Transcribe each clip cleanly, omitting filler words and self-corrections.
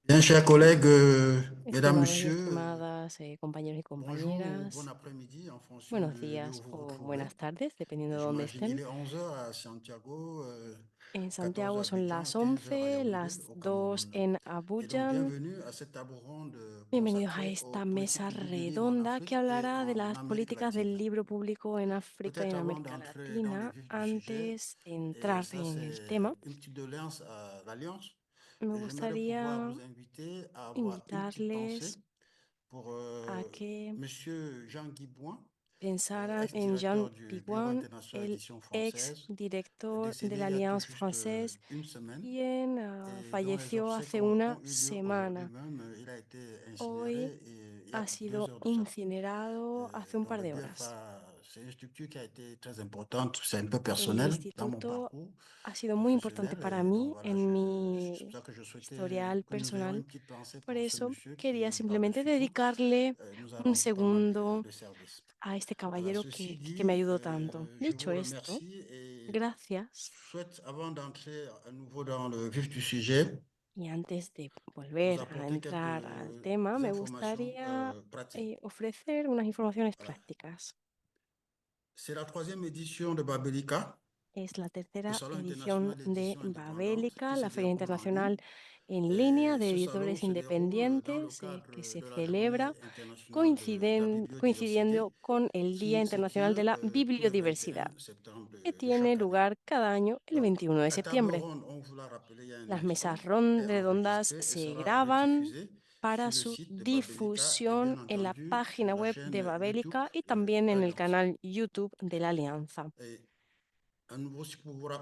Bien, chers collègues, mesdames, Estimados y messieurs, estimadas compañeros y bonjour ou bon compañeras, après-midi en fonction buenos de où días vous vous o trouvez. buenas tardes, dependiendo de dónde J'imagine il estén. est 11 heures à Santiago, En 14 à Santiago son Abidjan, las 15 heures à 11, Yaoundé, las au 2 Cameroun. en Et donc, Abuja. bienvenue à cette table ronde Bienvenidos a consacrée aux esta mesa politiques publiques du livre en redonda que Afrique et hablará de en las Amérique políticas del latine. libro público en África y Peut-être en avant América d'entrer dans le Latina. vif du sujet, Antes de et entrar ça en el c'est tema, une petite doléance à l'Alliance, me j'aimerais pouvoir gustaría vous inviter à avoir une petite pensée invitarles pour a que Monsieur Jean Guibouin, pensaran en ex-directeur Jean du Bureau Diwan, international el d'édition ex française, director de décédé la il y a tout Alliance juste Française, une semaine, quien et dont les falleció obsèques hace una ont eu lieu aujourd'hui semana. même. Il a été Hoy incinéré et il y a ha 2 sido heures de cela. incinerado hace un Donc par le de horas. BFA, c'est une structure qui a été très importante, c'est un peu El personnel dans mon instituto parcours ha sido muy importante professionnel. para Et donc mí voilà, en c'est pour mi ça que je souhaitais historial que nous ayons une personal. petite pensée Por pour ce eso monsieur quería qui, par simplemente dessus tout, dedicarle nous a un rendu pas mal segundo de services. a este Voilà, caballero ceci que me dit, ayudó tanto. je Dicho vous esto, remercie et gracias. souhaite, avant d'entrer à nouveau dans le vif du sujet, Y antes de vous volver a apporter entrar al quelques tema, me informations gustaría pratiques. ofrecer unas informaciones Voilà. prácticas. C'est la troisième édition de Babelika, Es la le tercera Salon international edición de d'édition indépendante, Babélica, qui se la Feria déroule en ligne. Internacional en línea Et de ce salon editores se déroule dans le independientes que cadre se de la Journée celebra internationale de la biodiversité, coincidiendo con el Día qui se Internacional de tient la tous les Bibliodiversidad, 21 septembre que de tiene chaque année. lugar cada año el Donc, 21 de la table septiembre. ronde, on vous l'a rappelé il y a un Las instant, mesas est redondas enregistrée et se sera graban rediffusée para sur le su site de Babelika et bien difusión en la entendu sur página la web de chaîne YouTube Babélica y de también en el l'Alliance. canal YouTube de la Alianza. Et à nouveau,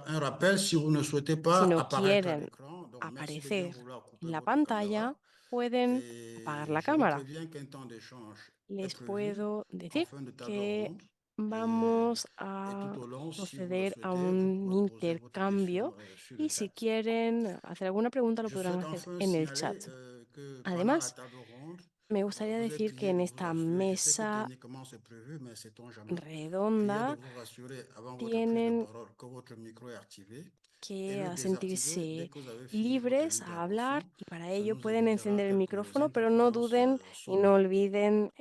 un rappel, si vous ne souhaitez Si pas no apparaître à quieren l'écran, donc merci de bien aparecer vouloir couper en la votre pantalla, caméra. pueden apagar Et la je vous cámara. préviens qu'un temps d'échange est Les prévu puedo en decir fin de table que ronde. Et, vamos et a tout au long, si vous le proceder a souhaitez, vous un pouvez poser votre intercambio question sur le y si chat. quieren hacer alguna pregunta lo Je podrán souhaite hacer enfin en el chat. signaler que pendant la Además, table ronde, me gustaría vous êtes decir que prié en de vous esta assurer, je sais que mesa techniquement c'est prévu, mais sait-on jamais, prié de redonda vous rassurer avant votre prise de tienen parole que votre micro est activé et que le désactiver dès sentirse que vous avez fini votre libres a hablar intervention. y para Ça ello nous pueden évitera encender el quelques micrófono, pero no interférences duden y no sonores. olviden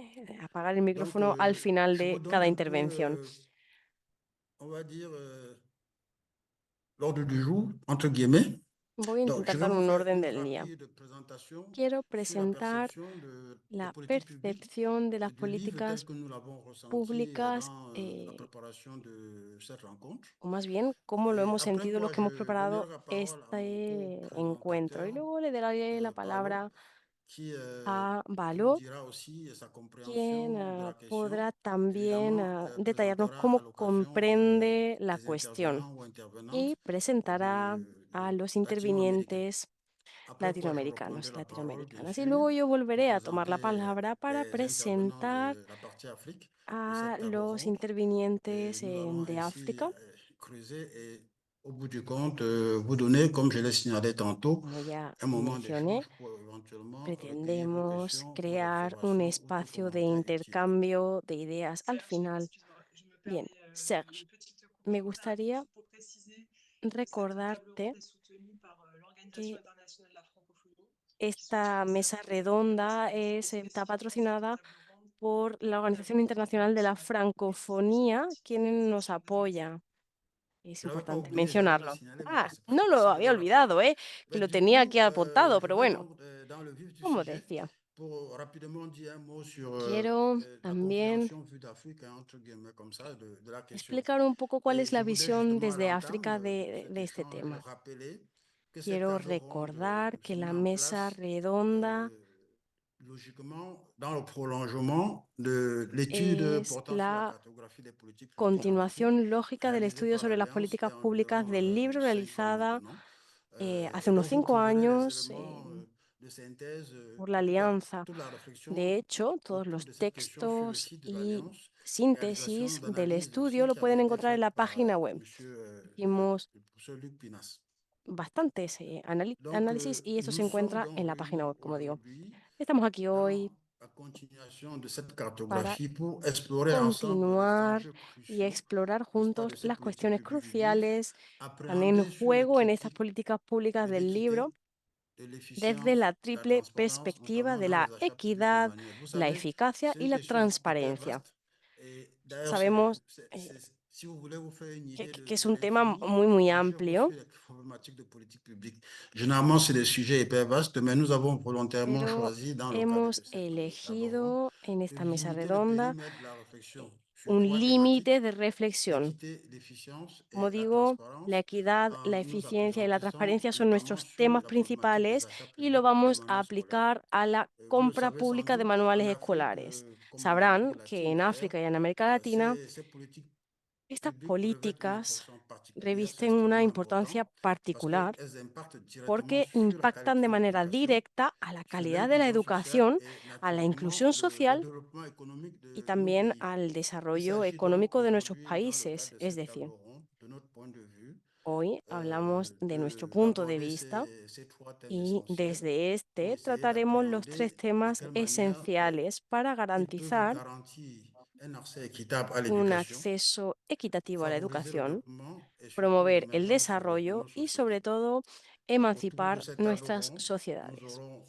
apagar el Donc, micrófono al final je vous de donne cada un peu, intervención. on va dire, l'ordre du jour, entre guillemets. Voy a Donc, je intentar vais dar vous un faire orden une del día. rapide présentation Quiero sur la presentar perception des la politiques publiques percepción de las du livre tel políticas que nous l'avons ressenti públicas, dans la préparation de cette rencontre. o más bien cómo lo Et hemos après sentido los quoi, que hemos je donnerai preparado la parole à mon este encuentro. Y co-présentateur, luego le daré la Paolo, palabra qui a nous Balot, dira aussi sa quien compréhension de la question. podrá también Évidemment, detallarnos présentera à cómo l'occasion comprende la les cuestión intervenants ou y intervenantes presentará a los latino-américains. intervinientes Après quoi, je latinoamericanos reprendrai y la parole, bien latinoamericanas. Y sûr, luego yo pour volveré a tomar la présenter palabra para les intervenants presentar de la partie Afrique de a cette table los ronde. Et intervinientes nous allons de ainsi África. creuser et, au bout du compte, vous donner, comme je l'ai signalé tantôt, Como ya un moment mencioné, d'échange pour éventuellement recueillir vos pretendemos questions, vos crear un observations ou tout espacio de commentaire utile. intercambio de ideas al Serge, final. excuse-moi, je me Bien, permets Serge, une petite me coupure là gustaría pour préciser que cette table recordarte ronde est soutenue par l'Organisation que internationale de la francophonie, qui esta soutient mesa cette redonda présentation está spécifiquement cette patrocinada table ronde por la pour la Organización francophonie Internacional de la nationale. Merci de ce Francofonía, petit quien nos message présenté. apoya. Es Je ne l'avais pas importante oublié, j'allais le mencionarlo. signaler, mais bon, Ah, c'est pas no grave, lo si je había le rappelle. olvidado, que Mais lo du tenía coup, aquí apuntado, je pero vais bueno, donc dans le vif du como sujet decía, pour rapidement dire un mot sur quiero la también compréhension vue d'Afrique, hein, entre guillemets, comme ça, de la question. explicar un poco cuál Et es je la voudrais visión justement à desde l'entame África de cet de este échange tema. rappeler que cette Quiero table ronde recordar que se la met en mesa place redonda logiquement dans le prolongement de l'étude es portant sur la la cartographie des politiques publiques en Afrique, continuación lógica del réalisée estudio par sobre las l'Alliance il y políticas a públicas environ del libro 5 ans realizada maintenant. hace Et unos donc, vous 5 trouverez les años éléments de synthèse por la et Alianza. toute la réflexion De hecho, todos autour los de cette question sur le textos site de y l'Alliance. Réalisation síntesis del d'analyse estudio aussi lo qui avait pueden été encontrar en faite la par página web. Hicimos le professeur Luc Pinas. bastantes Donc, análisis y esto se nous sommes encuentra donc en la página réunis web, como digo. aujourd'hui Estamos aquí hoy dans la continuation de cette para cartographie pour explorer ensemble les continuar enjeux y cruciaux, explorar n'est-ce pas, de juntos ces las politiques cuestiones publiques du livre, cruciales que están en appréhender sur les juego en estas critiques políticas públicas de del l'équité, libro desde la triple transparence, perspectiva notamment de dans la les achats publics et equidad, douaniers. Vous la savez, eficacia c'est y une la question hyper transparencia. vaste. Et d'ailleurs, Sabemos si vous voulez vous faire une idée que es de un tema l'infini, muy quand j'ai amplio, reçu les problématiques de politique publique, généralement, c'est des sujets hyper vastes, mais nous avons volontairement pero choisi, dans le cadre hemos de cette table ronde, elegido en de esta mesa limiter le redonda périmètre de la réflexion sur un trois límite thématiques: de reflexión. l'équité, l'efficience et Como la digo, la transparence, equidad, la en nous eficiencia y appuyant la qui sont transparencia son notamment nuestros sur temas la problématique des principales achats y lo publics des vamos a manuels scolaires. aplicar a la Vous le compra savez sans pública de doute, en manuales Afrique, escolares. comme en Sabrán Amérique que latine en d'ailleurs, África y en América Latina ces politiques estas publiques revêtent une políticas importance particulière, c'est revisten una extrêmement importancia important parce particular qu'elles impactent directement porque sur la impactan de qualité de manera l'éducation, directa a la sur calidad de la l'inclusion sociale educación, et a la naturellement inclusión le social développement économique y de nos también pays. al Il desarrollo s'agit donc económico de nuestros aujourd'hui, dans le países. cadre de Es cette table decir, ronde, de notre point de vue, hoy hablamos de nuestro punto de d'aborder vista ces trois thèmes y essentiels desde pour este essayer trataremos los tres d'appréhender de temas quelle manière esenciales para ils peuvent garantizar garantir un accès équitable à un l'éducation, acceso equitativo a la favoriser le educación, développement et surtout promover el l'émergence de desarrollo nos y sociétés. sobre todo Autour de emancipar cette table nuestras ronde, nous sociedades. aurons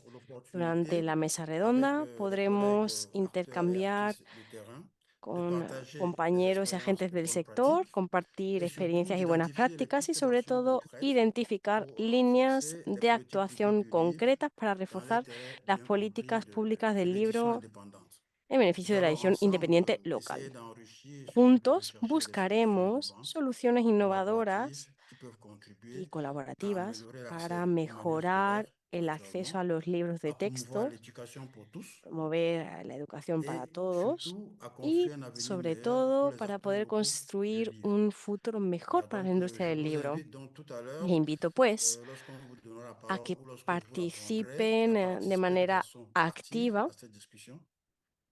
Durante l'opportunité, la mesa avec redonda les collègues podremos acteurs et intercambiar actrices de terrain, de con partager des compañeros y expériences agentes et del bonnes sector, pratiques compartir et surtout experiencias y buenas d'identifier les prácticas y pistes sobre d'action todo concrètes identificar pour líneas renforcer les de politiques publiques actuación du livre concretas para dans reforzar l'intérêt las bien compris políticas públicas de del l'édition libro indépendante. en beneficio Nous de la allons edición ensemble independiente essayer local. d'enrichir et surtout de Juntos rechercher des solutions buscaremos innovantes, soluciones collaboratives, innovadoras qui peuvent y contribuer à colaborativas améliorer para l'accès aux manuels scolaires, mejorar el acceso naturellement, a los libros de à promouvoir texto, l'éducation pour tous promover la educación para et todos surtout à y, construire un avenir sobre meilleur pour todo, les para acteurs poder locaux du construir livre. un futuro mejor Voilà, para la donc industria je del vous libro. invite donc tout à Les l'heure, invito, pues, lorsqu'on vous donnera la a parole que ou lorsque je vous répondrai, participen à de participer de manera façon active activa, à cette discussion,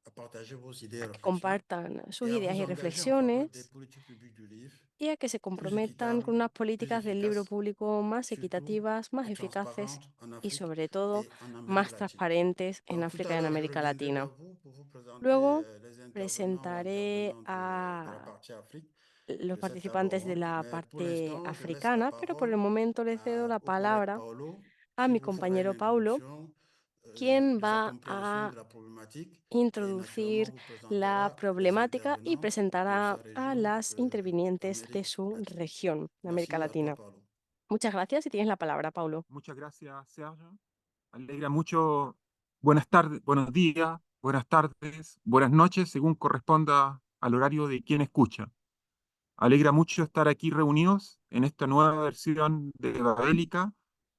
à partager vos idées et a que réflexions compartan sus et à ideas vous y engager en faveur des reflexiones politiques publiques du livre y a que se plus comprometan équitables, con unas plus políticas del libro efficaces, público más surtout equitativas, más et eficaces transparentes en y, Afrique sobre todo, et en Amérique más latine. transparentes en Donc tout África à y en l'heure, je América reviendrai Latina. vers vous pour vous présenter Luego les intervenants ou presentaré intervenantes de la a partie Afrique los de cette table participantes de ronde, la mais pour parte l'instant, je laisse la africana, pero por parole el momento le cedo la au collègue palabra Paolo, a qui mi vous fera une compañero Paulo, introduction, quien sa va compréhension a de la problématique et naturellement introducir vous la présentera les problemática y intervenants de presentará sa a région las intervinientes de d'Amérique su latine. región, de América Merci à toi, Latina. Paolo. Muchas gracias y tienes la palabra, Paulo. Muchas gracias, Sergio. Alegra mucho. Buenas tardes, buenos días, buenas tardes, buenas noches, según corresponda al horario de quien escucha. Alegra mucho estar aquí reunidos en esta nueva versión de Babélica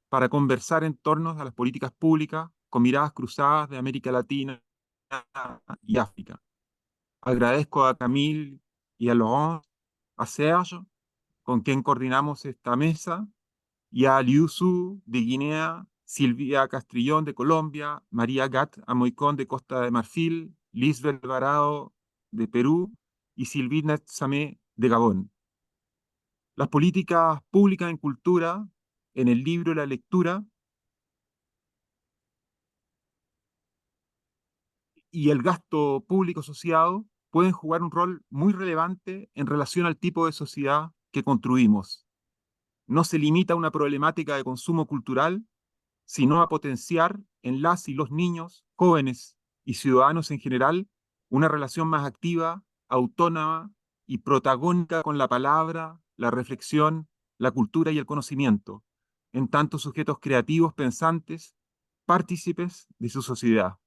para conversar en torno a las políticas públicas con miradas cruzadas de América Latina y África. Agradezco a Camille y a Laurent, a Serge, con quien coordinamos esta mesa, y a Liu Su de Guinea, Silvia Castrillón de Colombia, María Gat Amoicón de Costa de Marfil, Lisbeth Alvarado de Perú y Sylvie Samé de Gabón. Las políticas públicas en cultura, en el libro y la lectura, y el gasto público asociado pueden jugar un rol muy relevante en relación al tipo de sociedad que construimos. No se limita a una problemática de consumo cultural, sino a potenciar en las y los niños, jóvenes y ciudadanos en general una relación más activa, autónoma y protagónica con la palabra, la reflexión, la cultura y el conocimiento, en tanto sujetos creativos, pensantes, partícipes de su sociedad.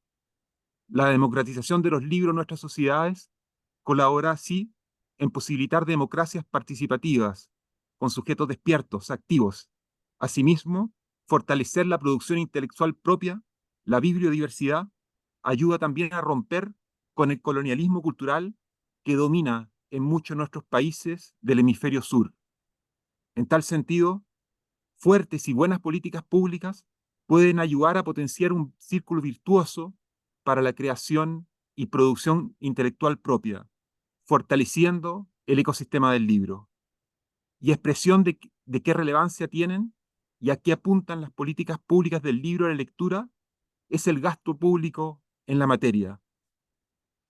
La democratización de los libros en nuestras sociedades colabora así en posibilitar democracias participativas, con sujetos despiertos, activos. Asimismo, fortalecer la producción intelectual propia, la bibliodiversidad, ayuda también a romper con el colonialismo cultural que domina en muchos de nuestros países del hemisferio sur. En tal sentido, fuertes y buenas políticas públicas pueden ayudar a potenciar un círculo virtuoso para la creación y producción intelectual propia, fortaleciendo el ecosistema del libro. Y expresión de qué relevancia tienen y a qué apuntan las políticas públicas del libro y la lectura es el gasto público en la materia.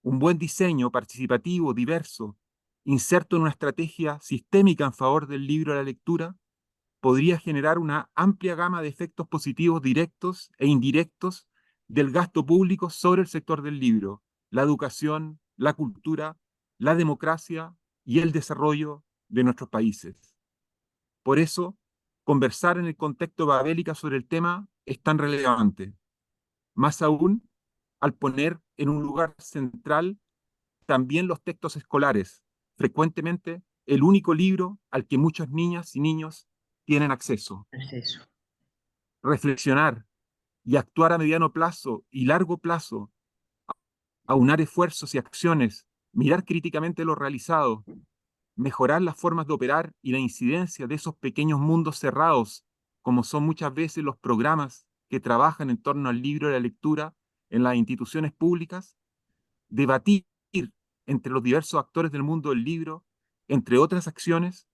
Un buen diseño participativo, diverso, inserto en una estrategia sistémica en favor del libro y la lectura, podría generar una amplia gama de efectos positivos directos e indirectos del gasto público sobre el sector del libro, la educación, la cultura, la democracia y el desarrollo de nuestros países. Por eso, conversar en el contexto babélica sobre el tema es tan relevante, más aún al poner en un lugar central también los textos escolares, frecuentemente el único libro al que muchas niñas y niños tienen acceso. Acceso. Reflexionar y actuar a mediano plazo y largo plazo, aunar esfuerzos y acciones, mirar críticamente lo realizado, mejorar las formas de operar y la incidencia de esos pequeños mundos cerrados, como son muchas veces los programas que trabajan en torno al libro y la lectura en las instituciones públicas, debatir entre los diversos actores del mundo del libro, entre otras acciones,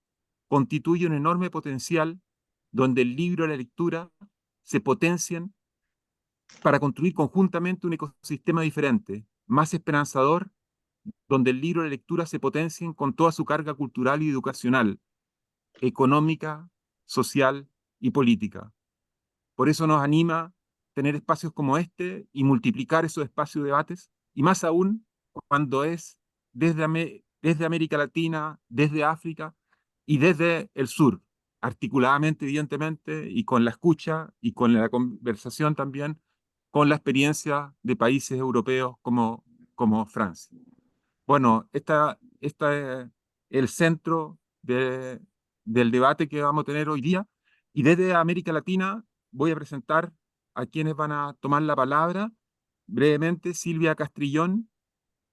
constituye un enorme potencial donde el libro y la lectura se potencian para construir conjuntamente un ecosistema diferente, más esperanzador, donde el libro y la lectura se potencien con toda su carga cultural y educacional, económica, social y política. Por eso nos anima tener espacios como este y multiplicar esos espacios de debates, y más aún cuando es desde América Latina, desde África y desde el sur, articuladamente, evidentemente, y con la escucha y con la conversación también, con la experiencia de países europeos como Francia. Bueno, esta es el centro del debate que vamos a tener hoy día. Y desde América Latina voy a presentar a quienes van a tomar la palabra. Brevemente, Silvia Castrillón,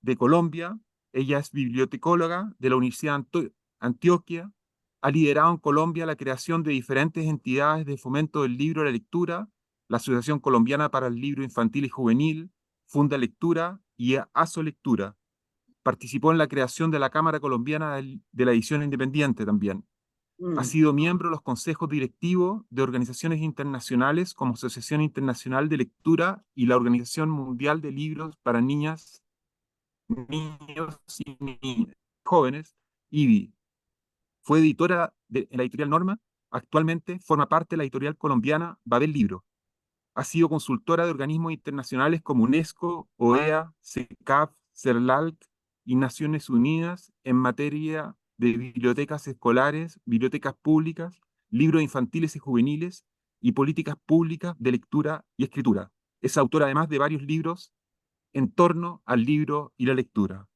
de Colombia. Ella es bibliotecóloga de la Universidad de Antioquia. Ha liderado en Colombia la creación de diferentes entidades de fomento del libro y la lectura, la Asociación Colombiana para el Libro Infantil y Juvenil, Funda Lectura y ASO Lectura. Participó en la creación de la Cámara Colombiana de la Edición Independiente también. Ha sido miembro de los consejos directivos de organizaciones internacionales como Asociación Internacional de Lectura y la Organización Mundial de Libros para Niñas, Niños y Niñas Jóvenes, IBI. Fue editora en la editorial Norma. Actualmente forma parte de la editorial colombiana Babel Libro. Ha sido consultora de organismos internacionales como UNESCO, OEA, CECAF, CERLALC y Naciones Unidas en materia de bibliotecas escolares, bibliotecas públicas, libros infantiles y juveniles y políticas públicas de lectura y escritura. Es autora además de varios libros en torno al libro y la lectura.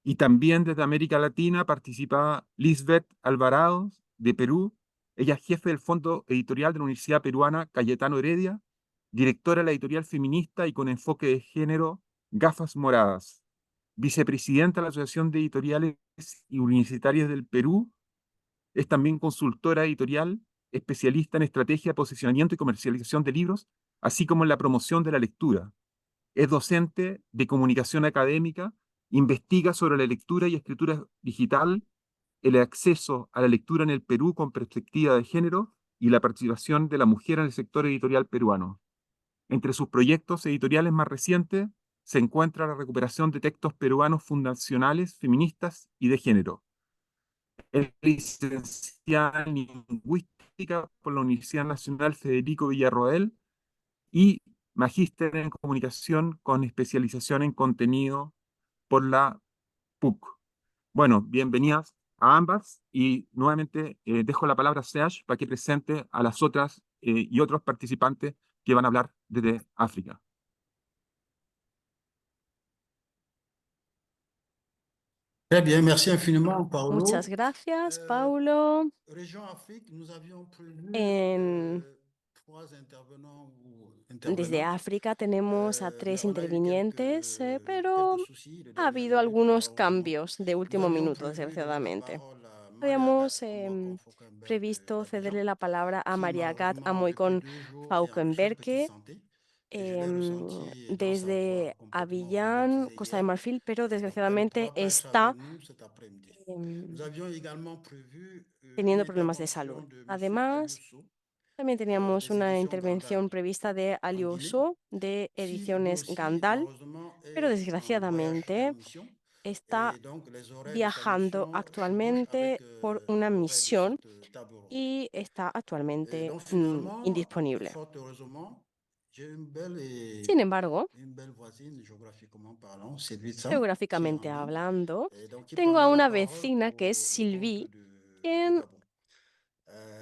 Y también desde América Latina participa Lisbeth Alvarado, de Perú. Ella es jefe del Fondo Editorial de la Universidad Peruana Cayetano Heredia, directora de la editorial feminista y con enfoque de género Gafas Moradas, vicepresidenta de la Asociación de Editoriales y Universitarias del Perú. Es también consultora editorial, especialista en estrategia, posicionamiento y comercialización de libros, así como en la promoción de la lectura. Es docente de comunicación académica, investiga sobre la lectura y escritura digital, el acceso a la lectura en el Perú con perspectiva de género y la participación de la mujer en el sector editorial peruano. Entre sus proyectos editoriales más recientes se encuentra la recuperación de textos peruanos fundacionales, feministas y de género. Es licenciada en Lingüística por la Universidad Nacional Federico Villarroel y magíster en Comunicación con especialización en contenido por la PUC. Bueno, bienvenidas a ambas y nuevamente dejo la palabra a Seash para que presente a las otras y otros participantes que van a hablar desde África. Très bien, merci infiniment, Paulo. Muchas gracias, Paulo. Région Afrique, nous avions prévu En- 3 intervenants ou Desde intervenantes. África tenemos a Mais 3 on a eu intervinientes, pero quelques soucis de ha dernière habido minute, algunos malheureusement. cambios de Nous último avions minuto, prévu donner la desgraciadamente. parole à Maria Gat Habíamos Amoy-Konfokenberg previsto d'Abidjan, cederle la palabra a qui Maria Gat malheureusement depuis Amoy-Kon 2 jours est en soins de petite Fauquemberque santé. Et je l'ai ressenti dans sa voix desde complètement Abiyán, rhumatisée Costa de hier. Marfil, pero Donc, elle ne desgraciadamente pourra pas être avec está nous cet après-midi. em, Nous avions également prévu une teniendo problemas de intervention salud. de M. Además, Aliousso también teníamos des una éditions Gandal intervención prevista de en Guinée, Aliousso de qui lui Ediciones aussi Gandal, malheureusement pero est en voyage en desgraciadamente mission. está Et donc, les horaires de viajando traduction chevauchent actualmente avec por una les horaires de misión cette table ronde. y está Et actualmente donc, finalement, indisponible. fort heureusement, j'ai Sin embargo, une belle voisine, géographiquement parlant, Sylvie Tsam, qui est en geográficamente ligne, hablando, et donc qui tengo a prendra la una parole vecina que es pour le compte Sylvie, du quien Gabon. Donc,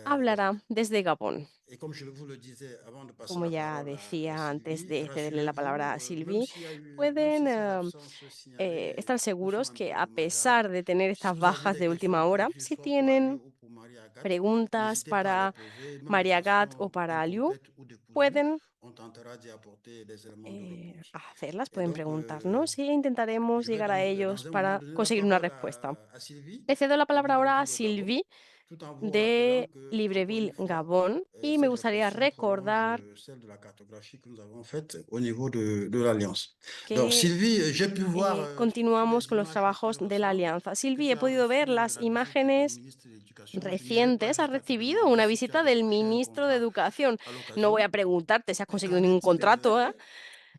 hablará desde Gabón. et comme je vous le disais avant de passer Como la ya parole à decía antes Sylvie, de cederle la palabra rassurez-vous, a même Sylvie, s'il y a eu, même pueden si ces absences signalées estar nous sont seguros un que peu a dommageables, pesar de tener si estas vous avez bajas des de questions última pour hora, Aliou si soit pour Aliou tienen ou pour Marie-Agathe, preguntas n'hésitez pas à les para poser, même de Mariagat o façon para Liu, incomplète ou décousue. pueden On tentera d'y apporter des éléments de réponse. hacerlas, Et pueden donc, preguntarnos y intentaremos je vais llegar a dans ellos un moment para donner la conseguir una parole respuesta. à Sylvie, Le cedo la de palabra ahora a Libreville au Gabon, Sylvie tout en vous rappelant de que, encore une Libreville, fois, Gabón, y me cette gustaría réflexion prolonge recordar celle de la cartographie que nous avons faite au niveau de l'Alliance. Donc, que Sylvie, j'ai pu voir sur continuamos les con los images les plus trabajos de la récentes Alianza. que Sylvie, tu he as podido ver reçu las la visite du imágenes ministre de l'Éducation. Je n'irai pas recientes. Has jusqu'à te recibido demander una si tu as visita del décroché un ministro de contrat Educación. à No voy l'occasion. a preguntarte si has Mais conseguido qu'en ningún est-il contrato,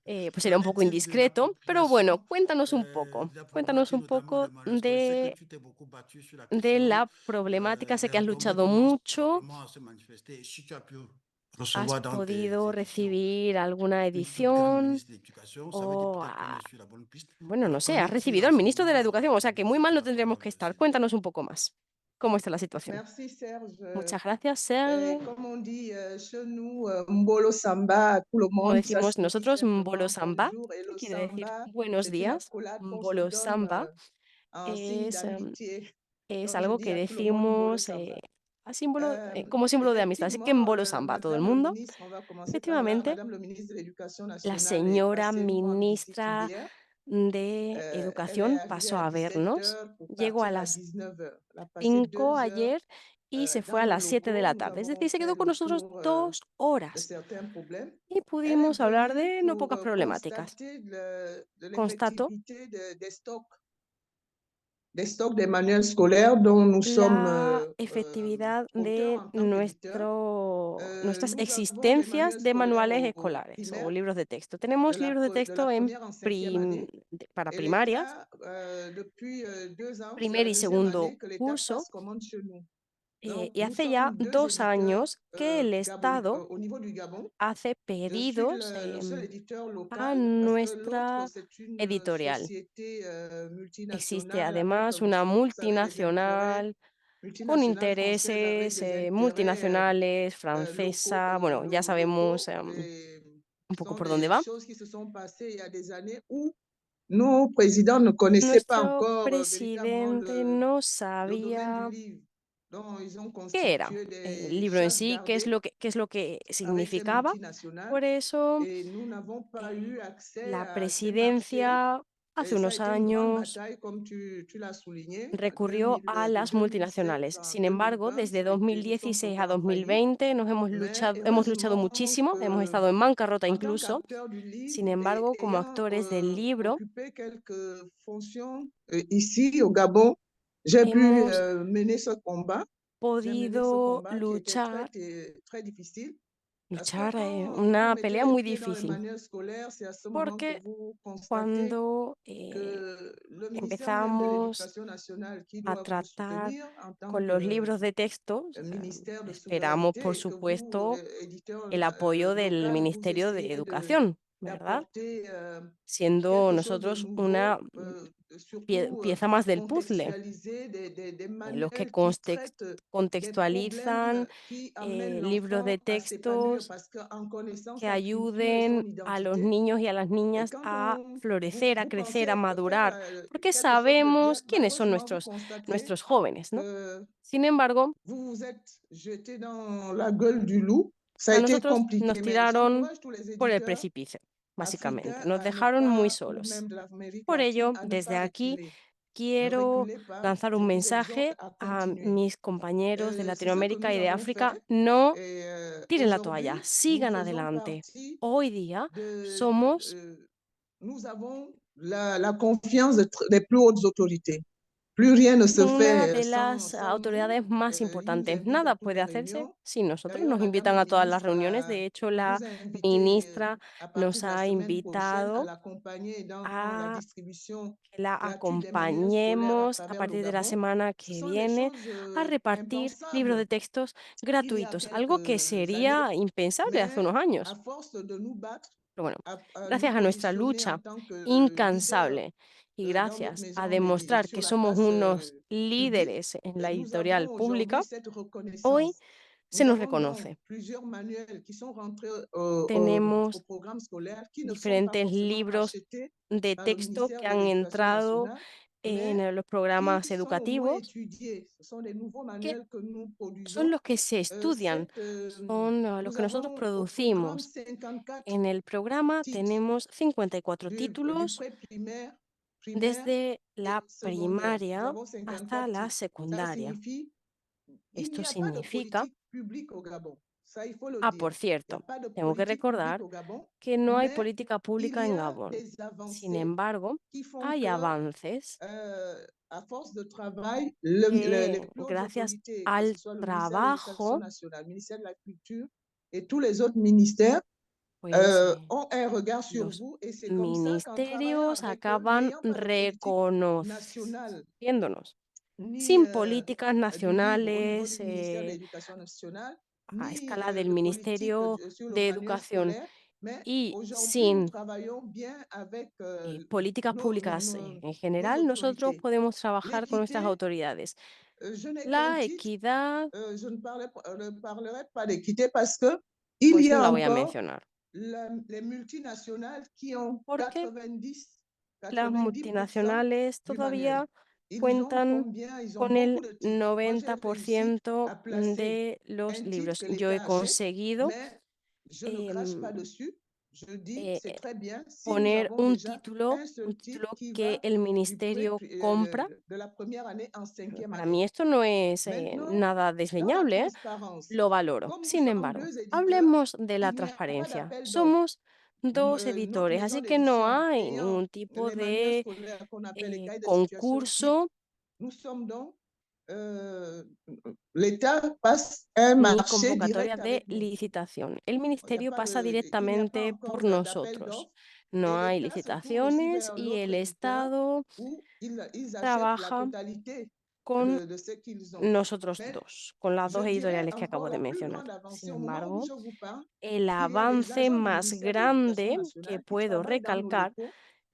pues sería un qu'en poco est-il de indiscreto, pero bueno, l'appropriation, cuéntanos un de poco. la Cuéntanos problématique un notamment des poco manuels scolaires. Je sais que tu t'es beaucoup battu sur la de question. la problemática. Sé que Les has retombées luchado commencent mucho. probablement à se manifester. Et si tu as pu ¿Has recevoir dans tes podido éditions recibir alguna une toute grande edición? ministre de l'Éducation, ça veut dire O, peut-être qu'on est sur la bonne piste. bueno, no Alors, sé, qu'en has est-il recibido en al ce ministro de la moment Educación, o sea que muy Je mal te no la tendríamos parole, que estar. Sylvie. Cuéntanos un poco más. ¿Cómo está la situación? Merci Serge. Muchas gracias, Serge. Comme on dit chez nous, Mbolo Samba, tout le Como monde, ça decimos signifie nosotros, Mbolo simplement Samba, bonjour. Et ¿qué le quiere decir samba, buenos c'est une días? accolade qu'on se Mbolo donne Samba en signe es, d'amitié. es Donc je algo dis que à tout le monde Mbolo decimos Samba. como símbolo de amistad. Así que Effectivement, Mbolo Samba a todo el Madame le mundo. ministre, on va commencer par là, Efectivamente, Madame le ministre de l'Éducation la nationale est señora passée nous rendre visite ministra hier. de Elle est Educación arrivée pasó à a 17 vernos. heures pour Llegó a partir à las 19 heures. Elle a passé 5 2 heures ayer y se fue dans a nos las 7 de locaux. la Nous tarde. Es avons decir, se fait quedó con le nosotros tour 2 de horas certains problèmes. y Elle est pudimos hablar venue de no pour pocas problemáticas. constater de Constato l'effectivité des stocks des manuels scolaires dont nous sommes la efectividad auteurs de en tant qu'éditeurs. nuestras Nous avons des existencias manuels de scolaires manuales au escolares o primaire, libros de texto. de Tenemos libros de de la texto première en cinquième année. para Et primarias, l'État, depuis 2 ans, c'est primer la y deuxième segundo année que l'État curso, passe commande chez nous. Donc, y nous hace ya sommes 2 2 éditeurs años que el Gabon, Estado au niveau du Gabon. hace Je suis pedidos le seul éditeur a local parce que l'autre, nuestra c'est une editorial. société Existe multinationale avec, además vous una savez, les intérêts multinacional con multinationales françaises avec intereses des intérêts multinacionales, locaux, francesa. Bueno, ya sabemos et un ce poco sont por dónde des va. choses qui se sont passées il y a des années où nos présidents ne connaissaient pas Nuestro encore véritablement presidente no le domaine du sabía livre. Donc, ils ont qué era constitué el des libro en chasses sí, gardées qué es lo que avec ces significaba. multinationales Por eso et nous n'avons pas eu accès la à ces marchés. presidencia hace Et ça a unos été une grande años bataille, comme tu l'as souligné, recurrió a de las 2017 multinacionales. à Sin embargo, 2020, desde ça a été, nous sommes 2016 tombés a en faillite. 2020 Mais hemos luchado heureusement muchísimo, hemos que, estado en bancarrota en tant incluso. qu'acteur du Sin livre et embargo, como ayant actores del libro, occupé quelques fonctions ici au Gabon, j'ai pu hemos mener ce combat. J'ai mené ce podido combat qui était très difficile. Parce que quand vous una mettez pelea les muy pieds dans les difícil, manuels scolaires, c'est à ce moment que porque vous constatez cuando que le ministère même de empezamos l'Éducation nationale qui a doit vous tratar soutenir en tant con los que libros de texto, ministère de esperamos, por souveraineté et que vous, supuesto, éditeur el apoyo del local, vous Ministerio de essayez Educación, ¿verdad? d'apporter Siendo quelque chose de nosotros nouveau, una surtout pieza más del puzzle, contextualiser des los que manuels qui traitent des problèmes contextualizan qui amènent libros de l'enfant à s'épanouir textos parce qu'en connaissant que sa culture et son ayuden a los identité. niños y a las Et niñas quand a vous, florecer, a vous crecer, a pensez faire madurar, porque quelque chose de bien, sabemos quiénes son malheureusement, vous constatez nuestros jóvenes, ¿no? que Sin embargo, vous vous êtes jeté dans la gueule du loup. Ça a a été nosotros nos compliqué, mais tiraron j'encourage tous les por el éditeurs precipicio, básicamente. africains Nos à ne dejaron muy pas, ou solos. même de l'Amérique Por latine, ello, à ne desde pas aquí reculer. Ne quiero reculez pas, lanzar je un vous exhorte mensaje à a continuer. mis compañeros de C'est ce que Latinoamérica y nous de avons África. fait. No Et tiren la toalla, aujourd'hui, nous sigan faisons adelante. partie Hoy día de... somos nous avons la confiance des plus hautes autorités. Plus rien ne se una fait de sans, las sans nous. autoridades más Ils nous importantes. invitent à Nada toutes puede les hacerse réunions. sin nosotros. D'ailleurs, Nos Madame invitan la a todas las ministre reuniones. De hecho, la vous a invité ministra à nos partir de la ha semaine prochaine à invitado l'accompagner dans la a distribution que la gratuite des manuels scolaires à acompañemos a travers le partir de la Gabon. semana Ce que sont des viene choses a repartir libros de impensables textos il y a gratuitos, algo que quelques années, sería impensable hace mais unos à años. force de nous battre, Pero bueno, à nous gracias a nuestra positionner en lucha tant que leader incansable y dans notre gracias a maison demostrar sur que la somos place unos publique, líderes en la nous editorial avons pública, aujourd'hui cette hoy reconnaissance. se Nous nos avons donc reconoce. plusieurs manuels qui sont rentrés au Tenemos programme scolaire qui ne sont pas diferentes forcément libros achetés de par le texto ministère que de han l'Éducation entrado nationale, en mais los qui programas sont au moins educativos, étudiés. Ce sont des nouveaux que manuels que nous son produisons. los que se estudian, son los Nous que nosotros avons au programme producimos. 54 En el programa titres tenemos 54 du títulos pré-primaire, primaire desde et la secondaire. Nous primaria avons hasta 54 la titres. Ça secundaria. signifie il Esto n'y a pas de significa, politique publique au Gabon. Ça, il faut le dire. por Il n'y a cierto, pas de tengo que politique publique recordar au Gabon, que no hay mais política il pública y en a Gabón. des Sin avancées embargo, qui font hay que, avances à force de travail, les que, plus hautes gracias autorités, que ce al soit le ministère de l'Éducation trabajo, nationale, le ministère de la Culture et tous les autres ministères, pues ont un regard sur los vous et c'est comme ça qu'en travaillant ministerios avec eux, acaban n'ayant pas de politique nationale reconociéndonos. ni Sin políticas du livre au niveau nacionales du ministère de l'Éducation nationale, a ni escala del de politique Ministerio sur le de manuel Educación scolaire, mais y aujourd'hui, nous sin travaillons bien avec políticas públicas en general, nosotros autorités. podemos trabajar con nuestras L'équité, autoridades. je n'ai qu'un La titre, equidad, je ne parlerai pas d'équité parce que il pues y no a la voy a encore mencionar, les multinationales qui ont porque 90, las 90% multinacionales du manuel. todavía Ils ont cuentan combien? Ils ont con el beaucoup de titres. Moi, j'ai réussi 90% à placer de los un libros. titre que Yo he l'État achète, conseguido mais je ne crache pas dessus. Je dis, eh, c'est très bien. Si nous poner avons déjà un seul un titre título qui que va el du ministerio compra. de la première année en 5e Para année. mí esto no es Maintenant, nada dans la desdeñable, ¿eh? transparence, Lo valoro. comme nous Sin sommes embargo, deux éditeurs, hablemos de la il n'y a pas transparencia. d'appel d'offres. Somos dos Notre editores, maison así que no d'édition hay ayant ningún tipo les manuels de scolaires qu'on appelle les cahiers de situation type, concurso nous sommes donc, l'État passe un ni marché convocatoria direct de avec nous. licitación. El Il n'y a ministerio pas pasa de, il n'y a pas directamente encore por d'appel nosotros. d'offres. No Et hay l'État se tourne aussi licitaciones vers y l'autre el éditeur Estado où ils achètent la trabaja totalité con de ce qu'ils ont. nosotros Mais dos, con las je dos dirais editoriales que encore acabo de la plus mencionar. grande avancée Sin au moment où embargo, je vous parle, el qu'il y a des avance agents du más ministère de l'Éducation grande que nationale qui puedo travaillent dans nos recalcar locaux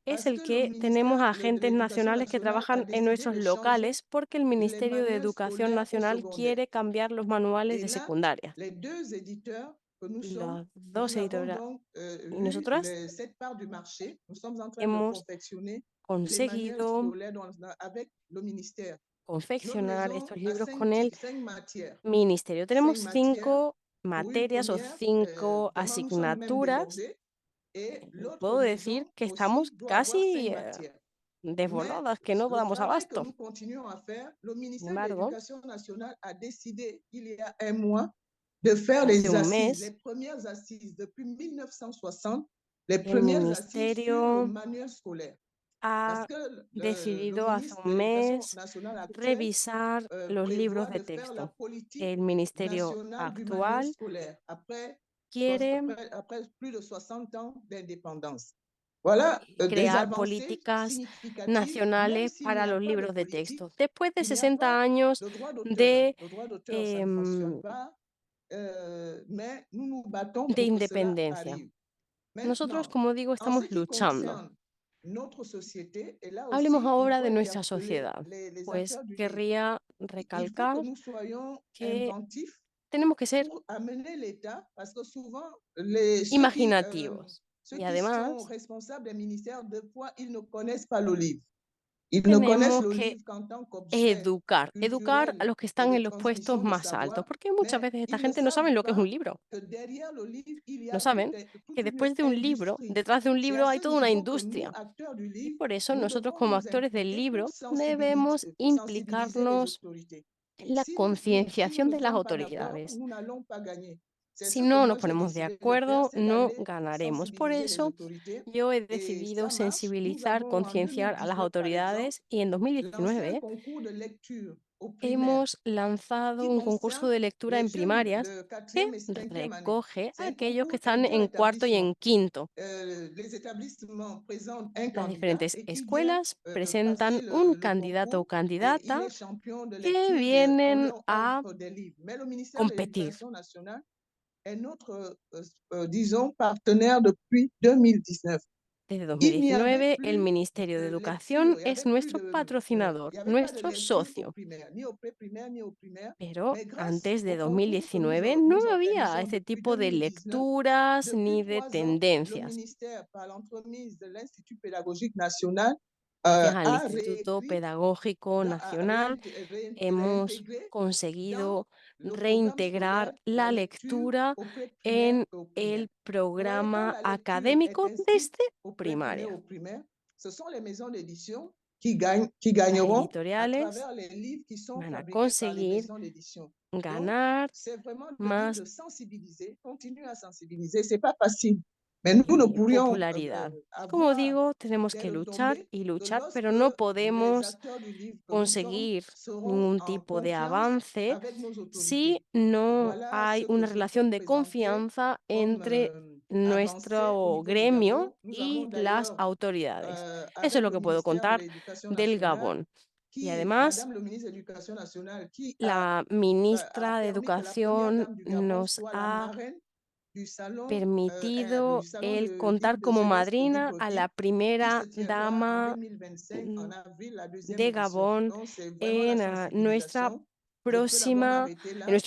es parce el que le que tenemos ministère de agentes l'Éducation nacionales que nationale a trabajan en décidé nuestros de changer locales porque el les Ministerio de manuels Educación scolaires au Nacional secondaire. quiere cambiar los manuales Et de là, secundaria. les deux éditeurs que nous sommes, Los dos nous avons editores donc y eu nosotras cette part du marché. Nous sommes en train de hemos confectionner les manuels conseguido scolaires avec le ministère. Notre confeccionar maison estos a libros con el 5 matières. Ministerio. Tenemos 5 matières 5 pour une materias o première. 5 Vraiment, nous sommes même asignaturas. débordés. Et l'autre Puedo decir maison que aussi estamos doit avoir 5 casi matières. Mais desbordadas, que no le damos travail que abasto. nous continuons à faire, le Sin ministère de embargo, l'Éducation nationale a décidé il y a un mois de faire hace les un assises, mes, les premières assises depuis 1960, les el premières assises sur le Ministerio manuel scolaire. Parce ha que le decidido hace ministre un de l'Éducation mes nationale actuel revisar los libros prévoit de de faire la texto. politique El Ministerio nationale du manuel actual scolaire quiere après plus de 60 ans d'indépendance. Voilà des crear avancées políticas significatives, même nacionales s'il para n'y a los pas de libros de politique, texto. Después de il n'y a 60 pas años de droit d'auteur. de, Le droit d'auteur, ça ne fonctionne pas, mais nous nous battons de pour que cela independencia. arrive. Nosotros, Maintenant, como digo, en estamos ce qui luchando. concerne notre société, et là Hablemos aussi, il ahora faut de nuestra interpeller sociedad. les Pues acteurs du livre. querría Il faut recalcar que nous soyons que inventifs tenemos que ser pour amener l'État, parce que souvent, ceux imaginativos. Y qui además, sont responsables des ministères, des fois, ils ne connaissent pas le livre. Ils ne connaissent tenemos le que livre qu'en tant qu'objet educar a culturel los que et están de en los puestos transmission de más altos, savoir, porque muchas mais veces esta ils ne gente no saben savent lo que es un pas libro. que derrière le livre, il y No a saben toute que une después de un libro, industrie. detrás de un C'est libro à hay ce toda una niveau que nous, industria. acteurs du Y livre, por eso nous nosotros devons como nous actores del impliquer libro pour debemos sensibiliser les implicarnos autorités. en la Si nous concienciación ne de las sommes pas d'accord, autoridades. nous n'allons pas gagner. Si no nos ponemos de acuerdo, no ganaremos. Por eso, yo he decidido sensibilizar, concienciar a las autoridades y en 2019 hemos lanzado un concurso de lectura en primarias que recoge a aquellos que están en cuarto y en quinto. Las diferentes escuelas presentan un candidato o candidata que vienen a competir. est notre, disons, partenaire depuis 2019. Desde 2019, el Ministerio de Educación es nuestro patrocinador, nuestro socio. Pero antes de 2019 no había este tipo de lecturas ni de tendencias. Gracias al Instituto Pedagógico Nacional hemos conseguido reintegrar la lectura en el programa académico desde primaria. Las editoriales van a conseguir ganar más popularidad. Como digo, tenemos que luchar y luchar, pero no podemos conseguir ningún tipo de avance si no hay una relación de confianza entre nuestro gremio y las autoridades. Eso es lo que puedo contar del Gabón. Y además, la ministra de Educación nos ha permitido el contar como madrina a la primera dama de Gabón en nuestro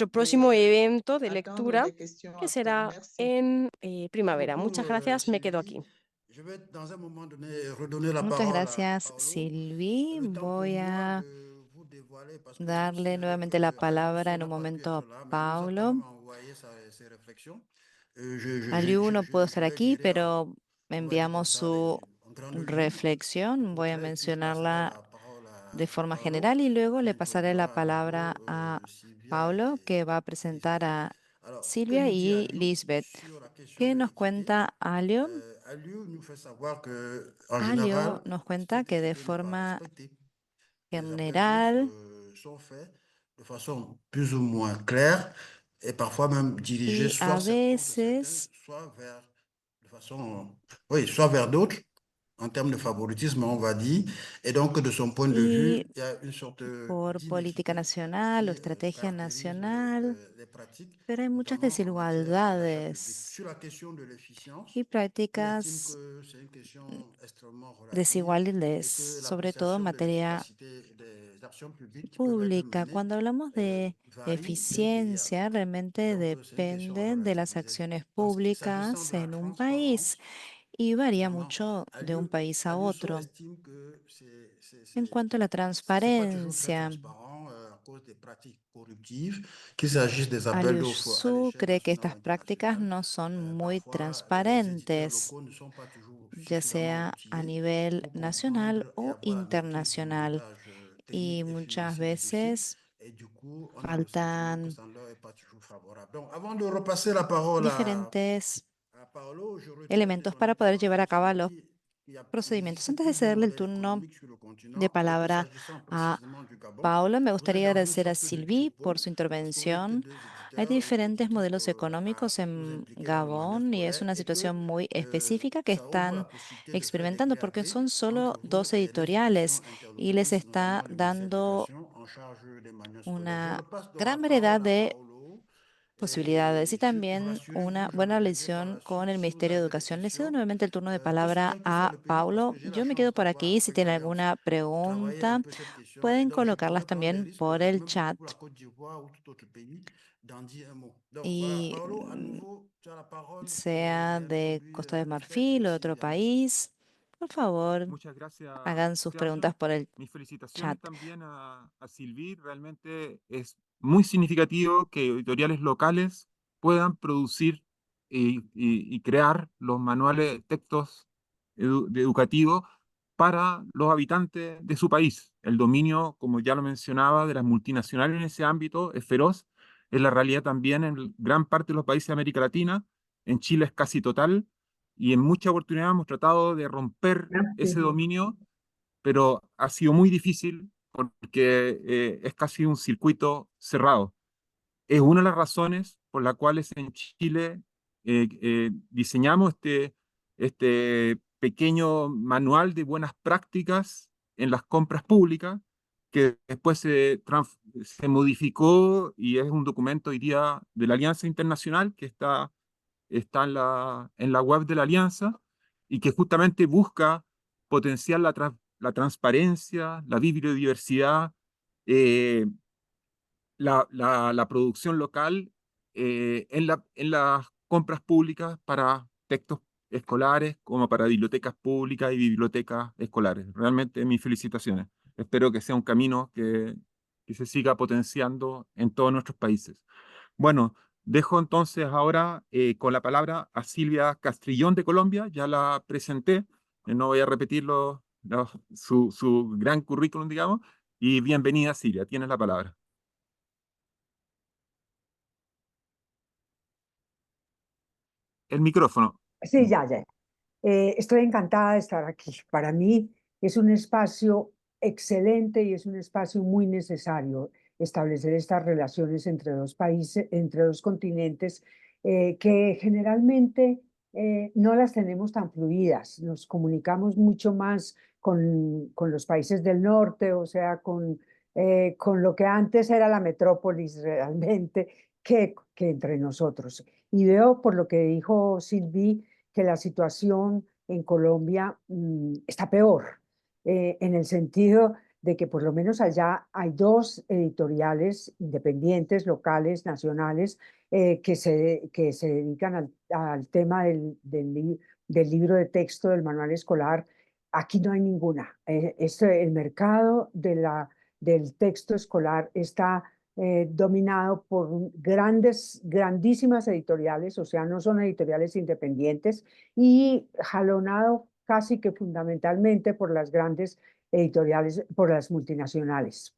próximo evento de lectura, que será en primavera. Muchas gracias, me quedo aquí. Je vais dans un moment donné redonner la Muchas parole à gracias, Paulo. Silvi. Le temps pour Voy moi a de vous dévoiler parce que je darle sais nuevamente la qu'Aliou palabra en Sow un n'a pas pu momento a être là, mais il nous a quand Paulo. même envoyé ses réflexions. Aliu no puedo estar Je les aquí, dirai, pero on va dire comme enviamos ça, su en grande ligne. reflexión. Voy a Après, puis je passerai mencionarla la parole de à forma Paulo, general y luego qui le pasaré la introduira à palabra nouveau a Sylvia Paulo, que va a et presentar Lisbeth. a Alors, que Silvia nous dit y Aliou Lisbeth. sur la question ¿Qué de nos l'équité? cuenta Alio? Aliou nous fait savoir que, en Alio général, nos cuenta cette que de équité n'est pas forma respectée. Les appels d'offres general sont faits de façon plus ou moins claire et parfois même dirigés y a soit contre certains, veces soit vers de façon, oui, soit vers d'autres en termes de favoritisme, on va dire. Et donc, de son point de y vue, il y a une sorte por política d'inéquité nacional o qui estrategia caractérise nacional, les pratiques, pero hay muchas notamment en matière d'achat public. desigualdades Sur la question de l'efficience, y il estime prácticas que c'est une question extrêmement relative et desiguales, que sobre todo en l'appréciation de materia l'efficacité des actions publiques qui peuvent être pública. menées Cuando hablamos de varie d'un pays à eficiencia, l'autre. Et realmente donc, c'est une question depende de relative, las disait-il. acciones S'agissant públicas de la en un país transparence, y varía évidemment, mucho de un país a Sow otro. estime que En cuanto a la c'est pas toujours très transparencia, transparent à cause des pratiques corruptives, qu'il s'agisse des appels Aliou d'offres à Su l'échelle cree que nationale ou estas prácticas internationale. no son muy Parfois, les éditeurs transparentes, locaux ne sont pas toujours ya suffisamment sea a outillés nivel pour nacional comprendre et o avoir la maîtrise du internacional. montage Y technique et muchas financier du dossier. veces Et du coup, on a le sentiment que faltan ça ne leur est pas toujours favorable. Donc, avant de repasser la parole diferentes à Paolo, je retiens de elementos son para poder llevar intervention a qu'il cabo a los dit qu'il y a des procedimientos. difficultés Antes de de cederle el modèle turno économique sur le de continent et que palabra s'agissant a précisément du Gabon, Paulo, me vous êtes gustaría dans une agradecer a sorte de Sylvie por duopole su parce qu'au lieu que intervención. deux Hay éditeurs diferentes équipent modelos económicos vous en impliquer dans le manœuvre Gabón y es scolaire una et que situación muy específica que ça ouvre la están possibilité de faire des experimentando gré à porque gré son solo entre vous dos et les institutions editoriales y les interlocuteurs, está notamment le ministère de dando l'Éducation en charge des manuels scolaires. Je una repasse donc la gran variedad parole à de Paolo. posibilidades y Et también una rassurez-vous, je buena reviendrai par relación la con suite el si vous Ministerio de avez des Educación. Le cedo questions, nuevamente el turno de aussi palabra bien que soit a le pays, parce Paulo. que j'ai la Yo me quedo chance por d'avoir aquí. Si tiene fréquemment alguna travaillé un pregunta, peu cette question. Et pueden donc, je colocarlas pourrais prendre le también risque, por el même chat. pour la Côte d'Ivoire ou tout autre pays, d'en dire un mot. Donc, voilà, Y Paolo, à nouveau, tu as la parole pour sea de réintroduire Costa de Lisbeth Marfil et o de otro Sylvia. Merci. país, por favor, Muchas gracias, hagan sus preguntas Sergio. por el Mis felicitaciones chat. también a Sylvie. Realmente es muy significativo que editoriales locales puedan producir y crear los manuales, textos educativos para los habitantes de su país. El dominio, como ya lo mencionaba, de las multinacionales en ese ámbito es feroz Es la realidad también en gran parte de los países de América Latina. En Chile es casi total y en muchas oportunidades hemos tratado de romper ese dominio, pero ha sido muy difícil porque es casi un circuito cerrado. Es una de las razones por las cuales en Chile diseñamos este pequeño manual de buenas prácticas en las compras públicas, que después se modificó y es un documento, diría, de la Alianza Internacional que está en la web de la Alianza y que justamente busca potenciar la transparencia, la biodiversidad, eh, la producción local en las compras públicas para textos escolares como para bibliotecas públicas y bibliotecas escolares. Realmente mis felicitaciones. Espero que sea un camino que se siga potenciando en todos nuestros países. Bueno, dejo entonces ahora con la palabra a Silvia Castrillón de Colombia. Ya la presenté, no voy a repetir su gran currículum, digamos. Y bienvenida, Silvia, tienes la palabra. El micrófono. Sí, ya. Estoy encantada de estar aquí. Para mí es un espacio excelente y es un espacio muy necesario establecer estas relaciones entre dos países, entre dos continentes, que generalmente no las tenemos tan fluidas. Nos comunicamos mucho más con los países del norte, o sea, con lo que antes era la metrópolis realmente, que entre nosotros. Y veo, por lo que dijo Silvi, que la situación en Colombia está peor, en el sentido de que por lo menos allá hay dos editoriales independientes, locales, nacionales, que se dedican al tema del libro de texto, del manual escolar. Aquí no hay ninguna. El mercado del texto escolar está dominado por grandísimas editoriales, o sea, no son editoriales independientes, y jalonado casi que fundamentalmente por las grandes editoriales, por las multinacionales.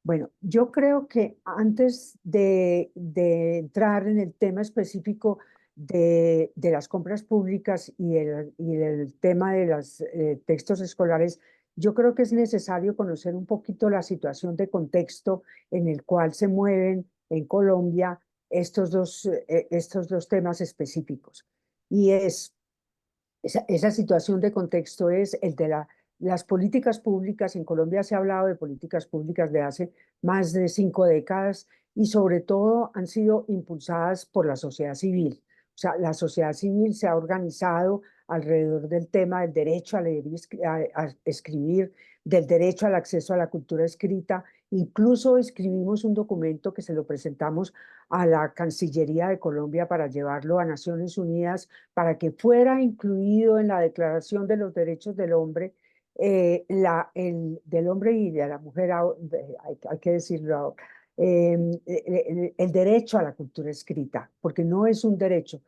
Bueno, yo creo que antes de entrar en el tema específico de las compras públicas y el tema de los textos escolares, yo creo que es necesario conocer un poquito la situación de contexto en el cual se mueven en Colombia estos dos temas específicos. Y esa situación de contexto es el de las políticas públicas. En Colombia se ha hablado de políticas públicas de hace más de 5 décadas y sobre todo han sido impulsadas por la sociedad civil. O sea, la sociedad civil se ha organizado alrededor del tema del derecho a leer y a escribir, del derecho al acceso a la cultura escrita. Incluso escribimos un documento que se lo presentamos a la Cancillería de Colombia para llevarlo a Naciones Unidas, para que fuera incluido en la Declaración de los Derechos del Hombre, del hombre y de la mujer, hay que decirlo, el derecho a la cultura escrita, porque no es un derecho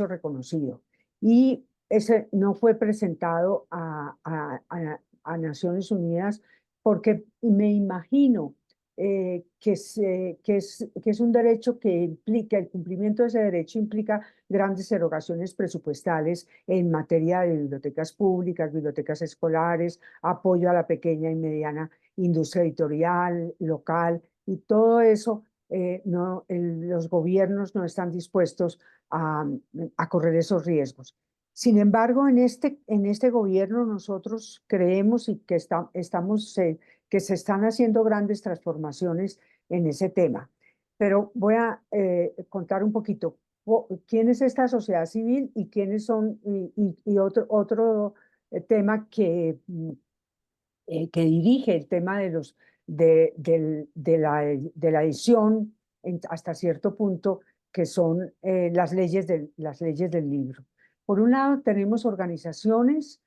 reconocido. Y ese no fue presentado a Naciones Unidas porque me imagino que es un derecho que implica, el cumplimiento de ese derecho implica grandes erogaciones presupuestales en materia de bibliotecas públicas, bibliotecas escolares, apoyo a la pequeña y mediana industria editorial local, y todo eso los gobiernos no están dispuestos a correr esos riesgos. Sin embargo, en este gobierno nosotros creemos y que que se están haciendo grandes transformaciones en ese tema. Pero voy a contar un poquito quién es esta sociedad civil y quiénes son, y otro tema que dirige el tema de la edición hasta cierto punto, que son las leyes del libro. Por un lado, tenemos organizaciones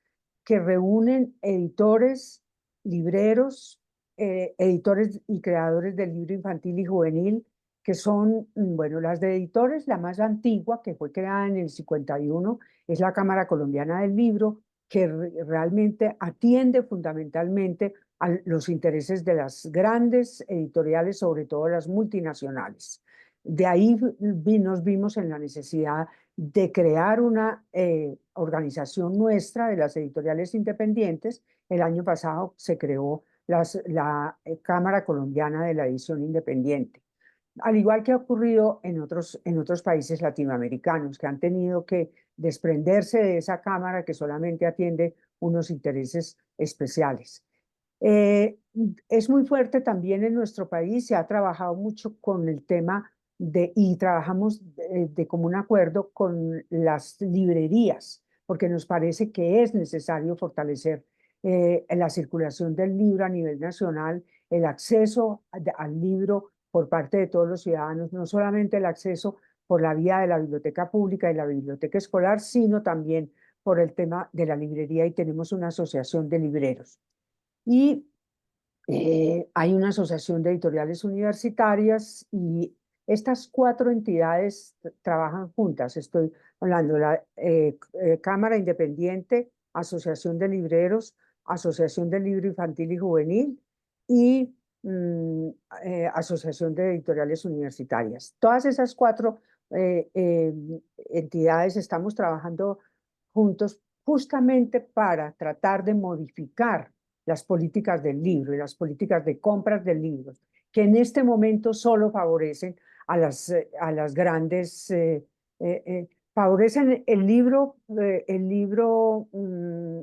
que reúnen editores, libreros, editores y creadores del libro infantil y juvenil, que son, bueno, las de editores. La más antigua, que fue creada en el 51, es la Cámara Colombiana del Libro, que realmente atiende fundamentalmente a los intereses de las grandes editoriales, sobre todo las multinacionales. de ahí nos vimos en la necesidad de crear una organización nuestra de las editoriales independientes. El año pasado se creó la Cámara Colombiana de la Edición Independiente. Al igual que ha ocurrido en otros países latinoamericanos que han tenido que desprenderse de esa cámara que solamente atiende unos intereses especiales. Es muy fuerte también en nuestro país, se ha trabajado mucho con el tema y trabajamos de común acuerdo con las librerías, porque nos parece que es necesario fortalecer la circulación del libro a nivel nacional, el acceso al libro por parte de todos los ciudadanos, no solamente el acceso por la vía de la biblioteca pública y la biblioteca escolar, sino también por el tema de la librería, y tenemos una asociación de libreros. Y hay una asociación de editoriales universitarias y estas 4 entidades trabajan juntas. Estoy hablando de la Cámara Independiente, Asociación de Libreros, Asociación del Libro Infantil y Juvenil y Asociación de Editoriales Universitarias. Todas esas 4 entidades estamos trabajando juntos justamente para tratar de modificar las políticas del libro y las políticas de compras de libros, que en este momento solo favorecen a las grandes, favorecen el libro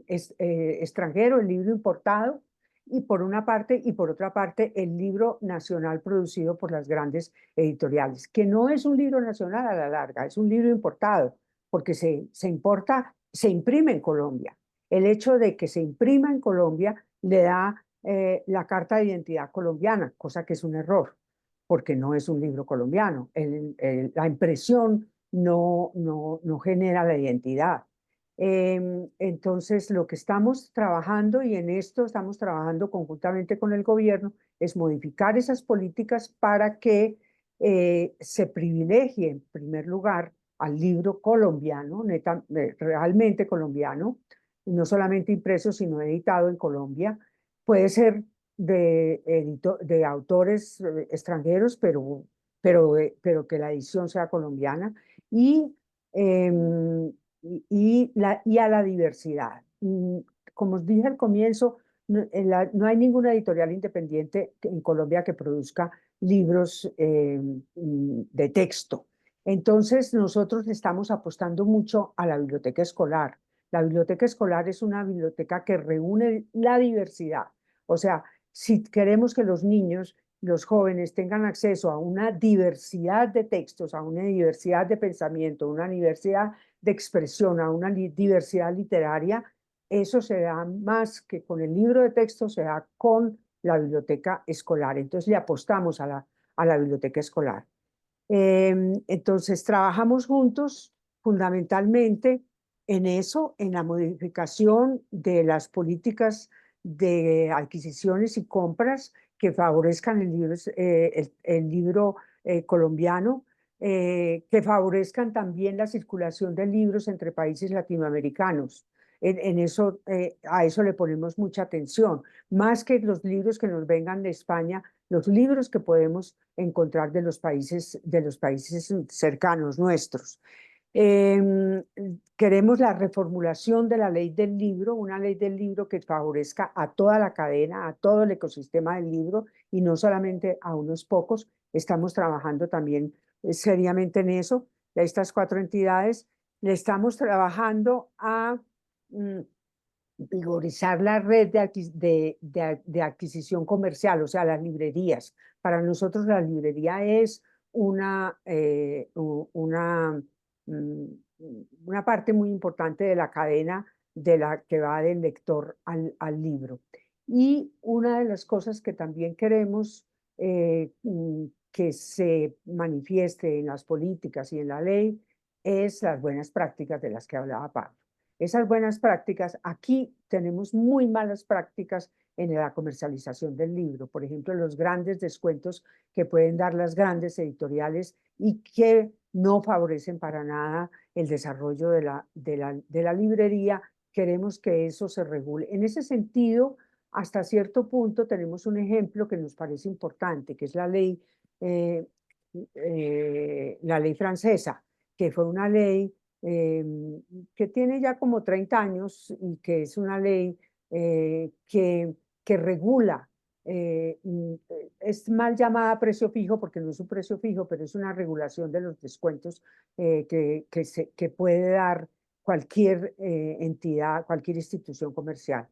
extranjero, el libro importado, y por una parte, y por otra parte, el libro nacional producido por las grandes editoriales, que no es un libro nacional a la larga, es un libro importado, porque se importa, se imprime en Colombia. El hecho de que se imprima en Colombia le da la carta de identidad colombiana, cosa que es un error, porque no es un libro colombiano. La impresión no genera la identidad. Entonces, lo que estamos trabajando, y en esto estamos trabajando conjuntamente con el gobierno, es modificar esas políticas para que se privilegie, en primer lugar, al libro colombiano, realmente colombiano, no solamente impreso, sino editado en Colombia. Puede ser de autores extranjeros, pero que la edición sea colombiana, y, a la diversidad. Como os dije al comienzo, no hay ninguna editorial independiente en Colombia que produzca libros de texto. Entonces, nosotros estamos apostando mucho a la biblioteca escolar. La biblioteca escolar es una biblioteca que reúne la diversidad. O sea, si queremos que los niños, los jóvenes tengan acceso a una diversidad de textos, a una diversidad de pensamiento, a una diversidad de expresión, a una diversidad literaria, eso se da más que con el libro de texto, se da con la biblioteca escolar. Entonces le apostamos a la biblioteca escolar. Entonces trabajamos juntos fundamentalmente en eso, en la modificación de las políticas de adquisiciones y compras que favorezcan el libro colombiano, que favorezcan también la circulación de libros entre países latinoamericanos. A eso le ponemos mucha atención, más que los libros que nos vengan de España, los libros que podemos encontrar de los países cercanos nuestros. Queremos la reformulación de la ley del libro, una ley del libro que favorezca a toda la cadena, a todo el ecosistema del libro y no solamente a unos pocos. Estamos trabajando también seriamente en eso. Estas 4 entidades le estamos trabajando a vigorizar la red de adquisición comercial, o sea, las librerías. Para nosotros la librería es una parte muy importante de la cadena que va del lector al libro. Y una de las cosas que también queremos que se manifieste en las políticas y en la ley es las buenas prácticas de las que hablaba Pablo. Esas buenas prácticas, aquí tenemos muy malas prácticas en la comercialización del libro. Por ejemplo, los grandes descuentos que pueden dar las grandes editoriales y que no favorecen para nada el desarrollo de la librería. Queremos que eso se regule. En ese sentido, hasta cierto punto tenemos un ejemplo que nos parece importante, que es la ley la ley francesa, que fue una ley que tiene ya como 30 años y que es una ley que regula, es mal llamada precio fijo porque no es un precio fijo, pero es una regulación de los descuentos que puede dar cualquier entidad, cualquier institución comercial.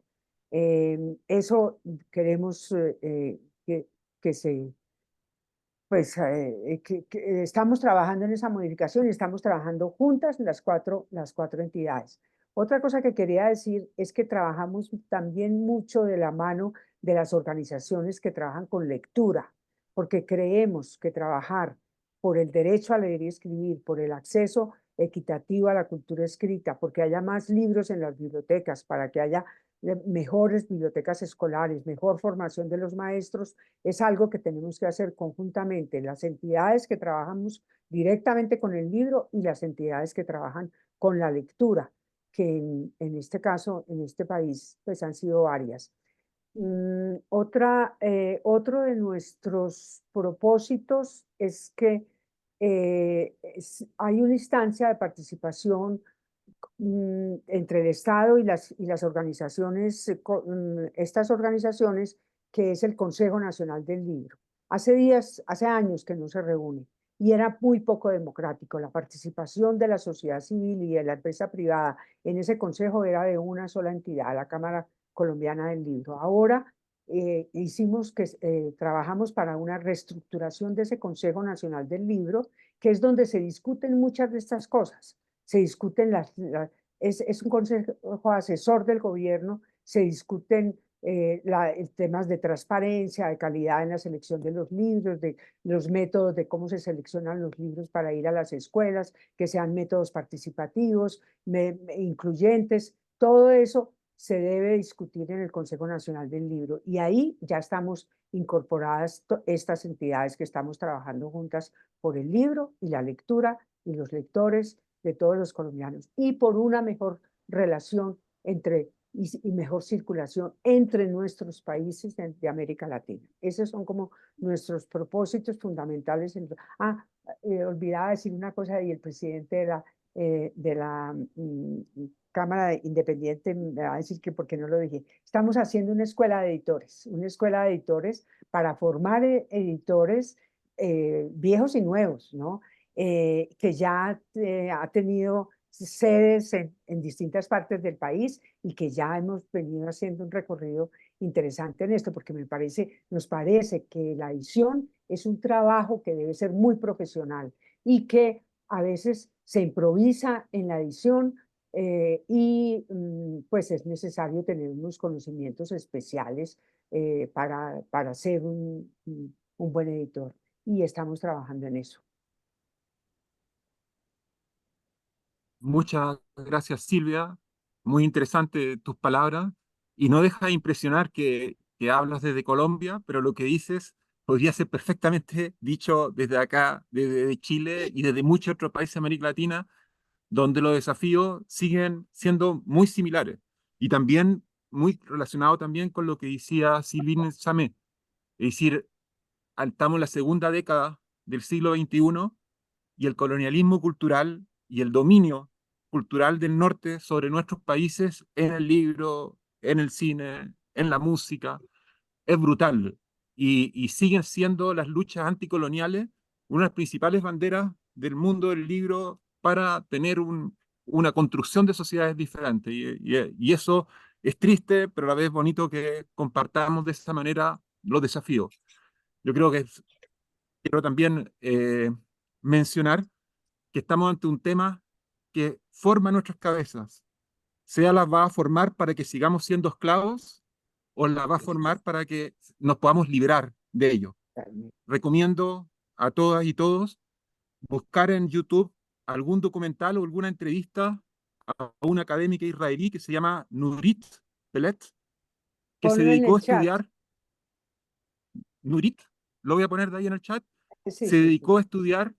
Eso queremos que se pues estamos trabajando en esa modificación y estamos trabajando juntas las cuatro entidades. Otra cosa que quería decir es que trabajamos también mucho de la mano de las organizaciones que trabajan con lectura, porque creemos que trabajar por el derecho a leer y escribir, por el acceso equitativo a la cultura escrita, porque haya más libros en las bibliotecas, para que haya mejores bibliotecas escolares, mejor formación de los maestros, es algo que tenemos que hacer conjuntamente, las entidades que trabajamos directamente con el libro y las entidades que trabajan con la lectura, que en este caso, en este país, pues han sido varias. Otro de nuestros propósitos es que hay una instancia de participación entre el Estado y las organizaciones, estas organizaciones, que es el Consejo Nacional del Libro. Hace años que no se reúne y era muy poco democrático. La participación de la sociedad civil y de la empresa privada en ese consejo era de una sola entidad, la Cámara Colombiana del Libro. Ahora trabajamos para una reestructuración de ese Consejo Nacional del Libro, que es donde se discuten muchas de estas cosas. Se discuten es un consejo asesor del gobierno, se discuten temas de transparencia, de calidad en la selección de los libros, de los métodos de cómo se seleccionan los libros para ir a las escuelas, que sean métodos participativos, incluyentes, todo eso se debe discutir en el Consejo Nacional del Libro. Y ahí ya estamos incorporadas estas entidades que estamos trabajando juntas por el libro y la lectura y los lectores de todos los colombianos y por una mejor relación y mejor circulación entre nuestros países de América Latina. Esos son como nuestros propósitos fundamentales. Olvidaba decir una cosa, y el presidente de la Cámara Independiente me va a decir que por qué no lo dije. Estamos haciendo una escuela de editores para formar editores viejos y nuevos, ¿no? Que ya ha tenido sedes en distintas partes del país y que ya hemos venido haciendo un recorrido interesante en esto, porque nos parece que la edición es un trabajo que debe ser muy profesional y que a veces se improvisa en la edición pues es necesario tener unos conocimientos especiales para ser un buen editor, y estamos trabajando en eso. Muchas gracias, Silvia. Muy interesante tus palabras. Y no deja de impresionar que hablas desde Colombia, pero lo que dices podría ser perfectamente dicho desde acá, desde Chile y desde muchos otros países de América Latina, donde los desafíos siguen siendo muy similares. Y también muy relacionado también con lo que decía Sylvine Samé. Es decir, estamos en la segunda década del siglo XXI y el colonialismo cultural y el dominio cultural del norte sobre nuestros países en el libro, en el cine, en la música, es brutal. Y siguen siendo las luchas anticoloniales una de las principales banderas del mundo del libro para tener una construcción de sociedades diferentes. Y eso es triste, pero a la vez bonito que compartamos de esa manera los desafíos. Yo creo que quiero también mencionar que estamos ante un tema que forma nuestras cabezas, sea las va a formar para que sigamos siendo esclavos o las va a formar para que nos podamos liberar de ello. Recomiendo a todas y todos buscar en YouTube algún documental o alguna entrevista a una académica israelí que se llama Nurit Pelet, que se Ponlo en dedicó a el chat. estudiar, Nurit, lo voy a poner de ahí en el chat, Sí, se dedicó a estudiar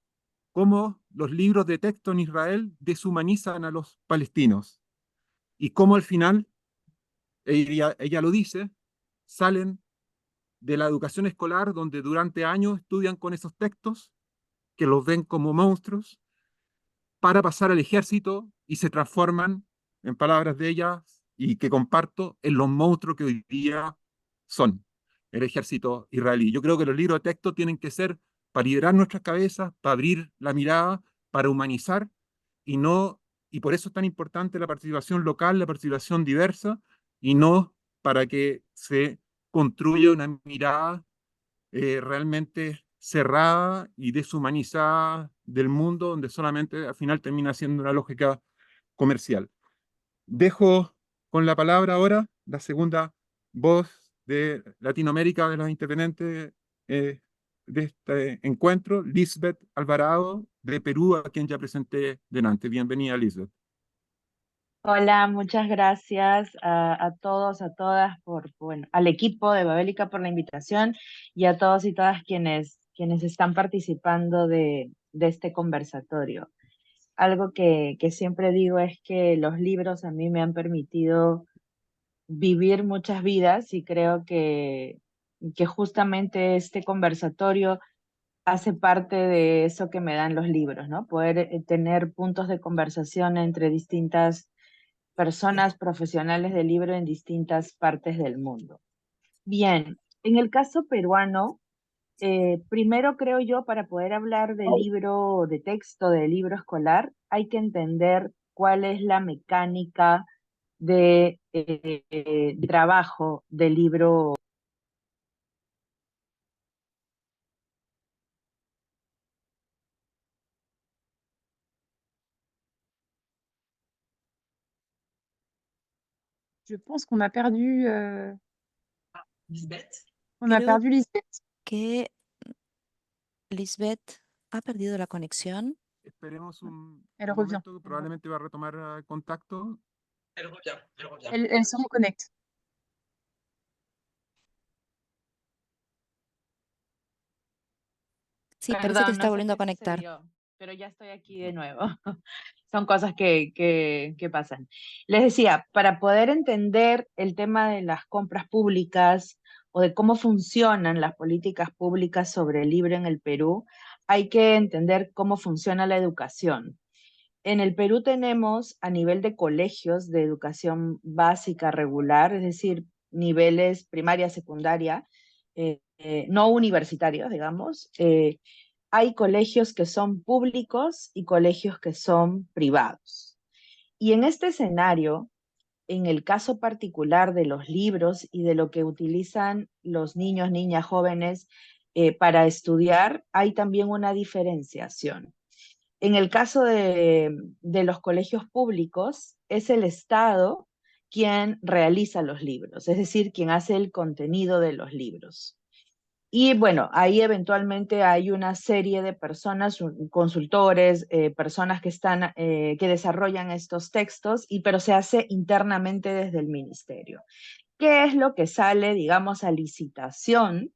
cómo los libros de texto en Israel deshumanizan a los palestinos y cómo al final, ella lo dice, salen de la educación escolar donde durante años estudian con esos textos que los ven como monstruos para pasar al ejército y se transforman, en palabras de ellas, y que comparto, en los monstruos que hoy día son el ejército israelí. Yo creo que los libros de texto tienen que ser para liberar nuestras cabezas, para abrir la mirada, para humanizar, y no, y por eso es tan importante la participación local, la participación diversa, y no para que se construya una mirada realmente cerrada y deshumanizada del mundo, donde solamente al final termina siendo una lógica comercial. Dejo con la palabra ahora la segunda voz de Latinoamérica de los intervenientes de este encuentro, Lisbeth Alvarado, de Perú, a quien ya presenté delante. Bienvenida, Lisbeth. Hola, muchas gracias a todos, a todas, bueno, al equipo de Babélica por la invitación y a todos y todas quienes están participando de este conversatorio. Algo que siempre digo es que los libros a mí me han permitido vivir muchas vidas y creo que justamente este conversatorio hace parte de eso que me dan los libros, ¿no? Poder tener puntos de conversación entre distintas personas profesionales del libro en distintas partes del mundo. Bien, en el caso peruano, primero creo yo, para poder hablar de libro de texto, de libro escolar, hay que entender cuál es la mecánica de trabajo del libro. Je pense qu'on a perdu, Lisbeth? on a Creo perdu Lisbeth. que Lisbeth ha perdido la conexión. Esperemos un Elle revient. momento, que probablemente va a retomar contacto. Elle revient, elle revient. Elle se reconnecte. Sí, parece que Perdón, está no sé volviendo a qué conectar. sucedió, pero ya estoy aquí de nuevo. Son cosas que pasan. Les decía, para poder entender el tema de las compras públicas o de cómo funcionan las políticas públicas sobre el libro en el Perú, hay que entender cómo funciona la educación. En el Perú tenemos a nivel de colegios de educación básica regular, es decir, niveles primaria, secundaria, no universitarios, digamos. Hay colegios que son públicos y colegios que son privados. Y en este escenario, en el caso particular de los libros y de lo que utilizan los niños, niñas, jóvenes para estudiar, hay también una diferenciación. En el caso de los colegios públicos, es el Estado quien realiza los libros, es decir, quien hace el contenido de los libros. Y bueno, ahí eventualmente hay una serie de personas, consultores, personas que están, que desarrollan estos textos, pero se hace internamente desde el ministerio. ¿Qué es lo que sale, digamos, a licitación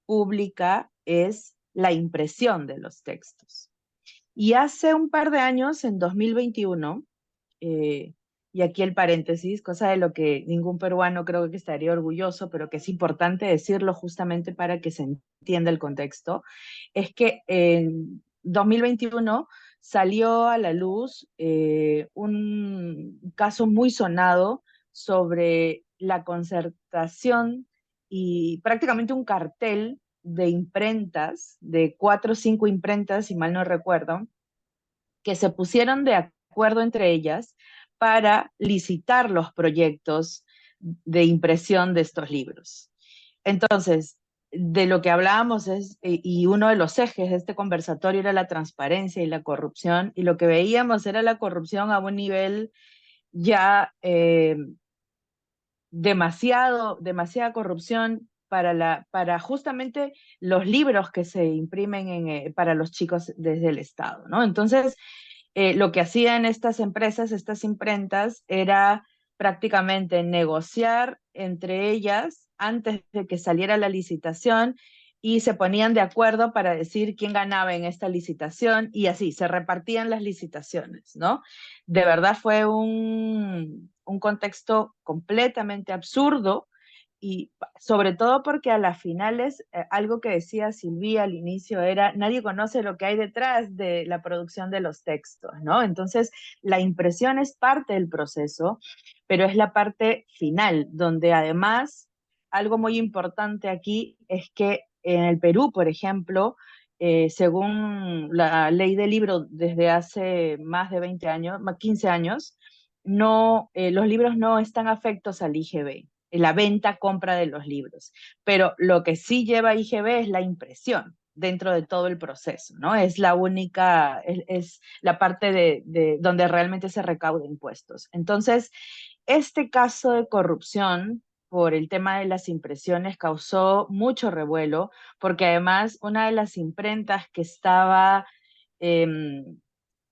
pública? Es la impresión de los textos. Y hace un par de años, en 2021, y aquí el paréntesis, cosa de lo que ningún peruano creo que estaría orgulloso, pero que es importante decirlo justamente para que se entienda el contexto, es que en 2021 salió a la luz un caso muy sonado sobre la concertación y prácticamente un cartel de imprentas, de 4 o 5 imprentas, si mal no recuerdo, que se pusieron de acuerdo entre ellas para licitar los proyectos de impresión de estos libros. Entonces, de lo que hablábamos es, y uno de los ejes de este conversatorio era la transparencia y la corrupción, y lo que veíamos era la corrupción a un nivel ya demasiada corrupción para justamente los libros que se imprimen para los chicos desde el Estado, ¿no? Entonces, lo que hacían estas empresas, estas imprentas, era prácticamente negociar entre ellas antes de que saliera la licitación y se ponían de acuerdo para decir quién ganaba en esta licitación y así, se repartían las licitaciones, ¿no? De verdad fue un contexto completamente absurdo y sobre todo porque a las finales, algo que decía Silvia al inicio era, nadie conoce lo que hay detrás de la producción de los textos, ¿no? Entonces, la impresión es parte del proceso, pero es la parte final, donde además, algo muy importante aquí es que en el Perú, por ejemplo, según la ley del libro desde hace más de 20 años, más 15 años, no, los libros no están afectos al IGB, la venta, compra de los libros. Pero lo que sí lleva IGB es la impresión dentro de todo el proceso, ¿no? Es la única, es la parte de donde realmente se recauda impuestos. Entonces, este caso de corrupción por el tema de las impresiones causó mucho revuelo, porque además una de las imprentas que estaba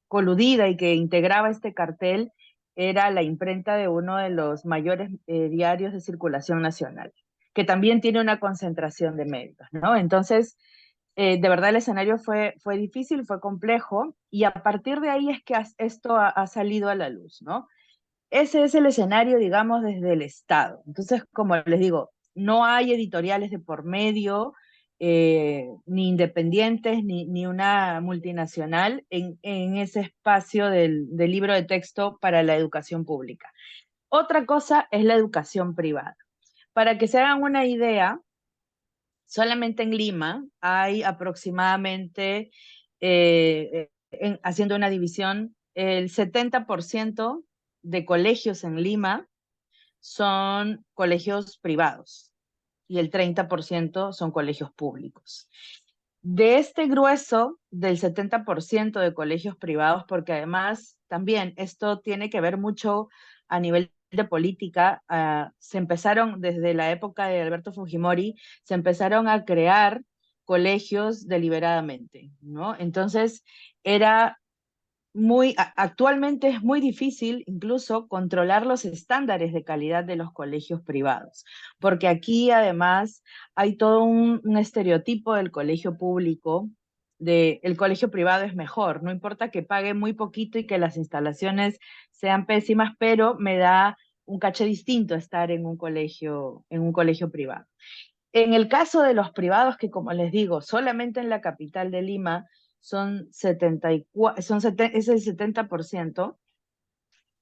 coludida y que integraba este cartel era la imprenta de uno de los mayores diarios de circulación nacional, que también tiene una concentración de medios, ¿no? Entonces, de verdad el escenario fue difícil, fue complejo, y a partir de ahí es que esto ha salido a la luz, ¿no? Ese es el escenario, digamos, desde el Estado. Entonces, como les digo, no hay editoriales de por medio, ni independientes, ni una multinacional en ese espacio del libro de texto para la educación pública. Otra cosa es la educación privada. Para que se hagan una idea, solamente en Lima hay aproximadamente, haciendo una división, el 70% de colegios en Lima son colegios privados y el 30% son colegios públicos. De este grueso del 70% de colegios privados, porque además también esto tiene que ver mucho a nivel de política, se empezaron desde la época de Alberto Fujimori, se empezaron a crear colegios deliberadamente, ¿no? Entonces era actualmente es muy difícil incluso controlar los estándares de calidad de los colegios privados, porque aquí además hay todo un estereotipo del colegio público, de el colegio privado es mejor, no importa que pague muy poquito y que las instalaciones sean pésimas, pero me da un caché distinto estar en un colegio privado. En el caso de los privados, que como les digo, solamente en la capital de Lima es el 70%,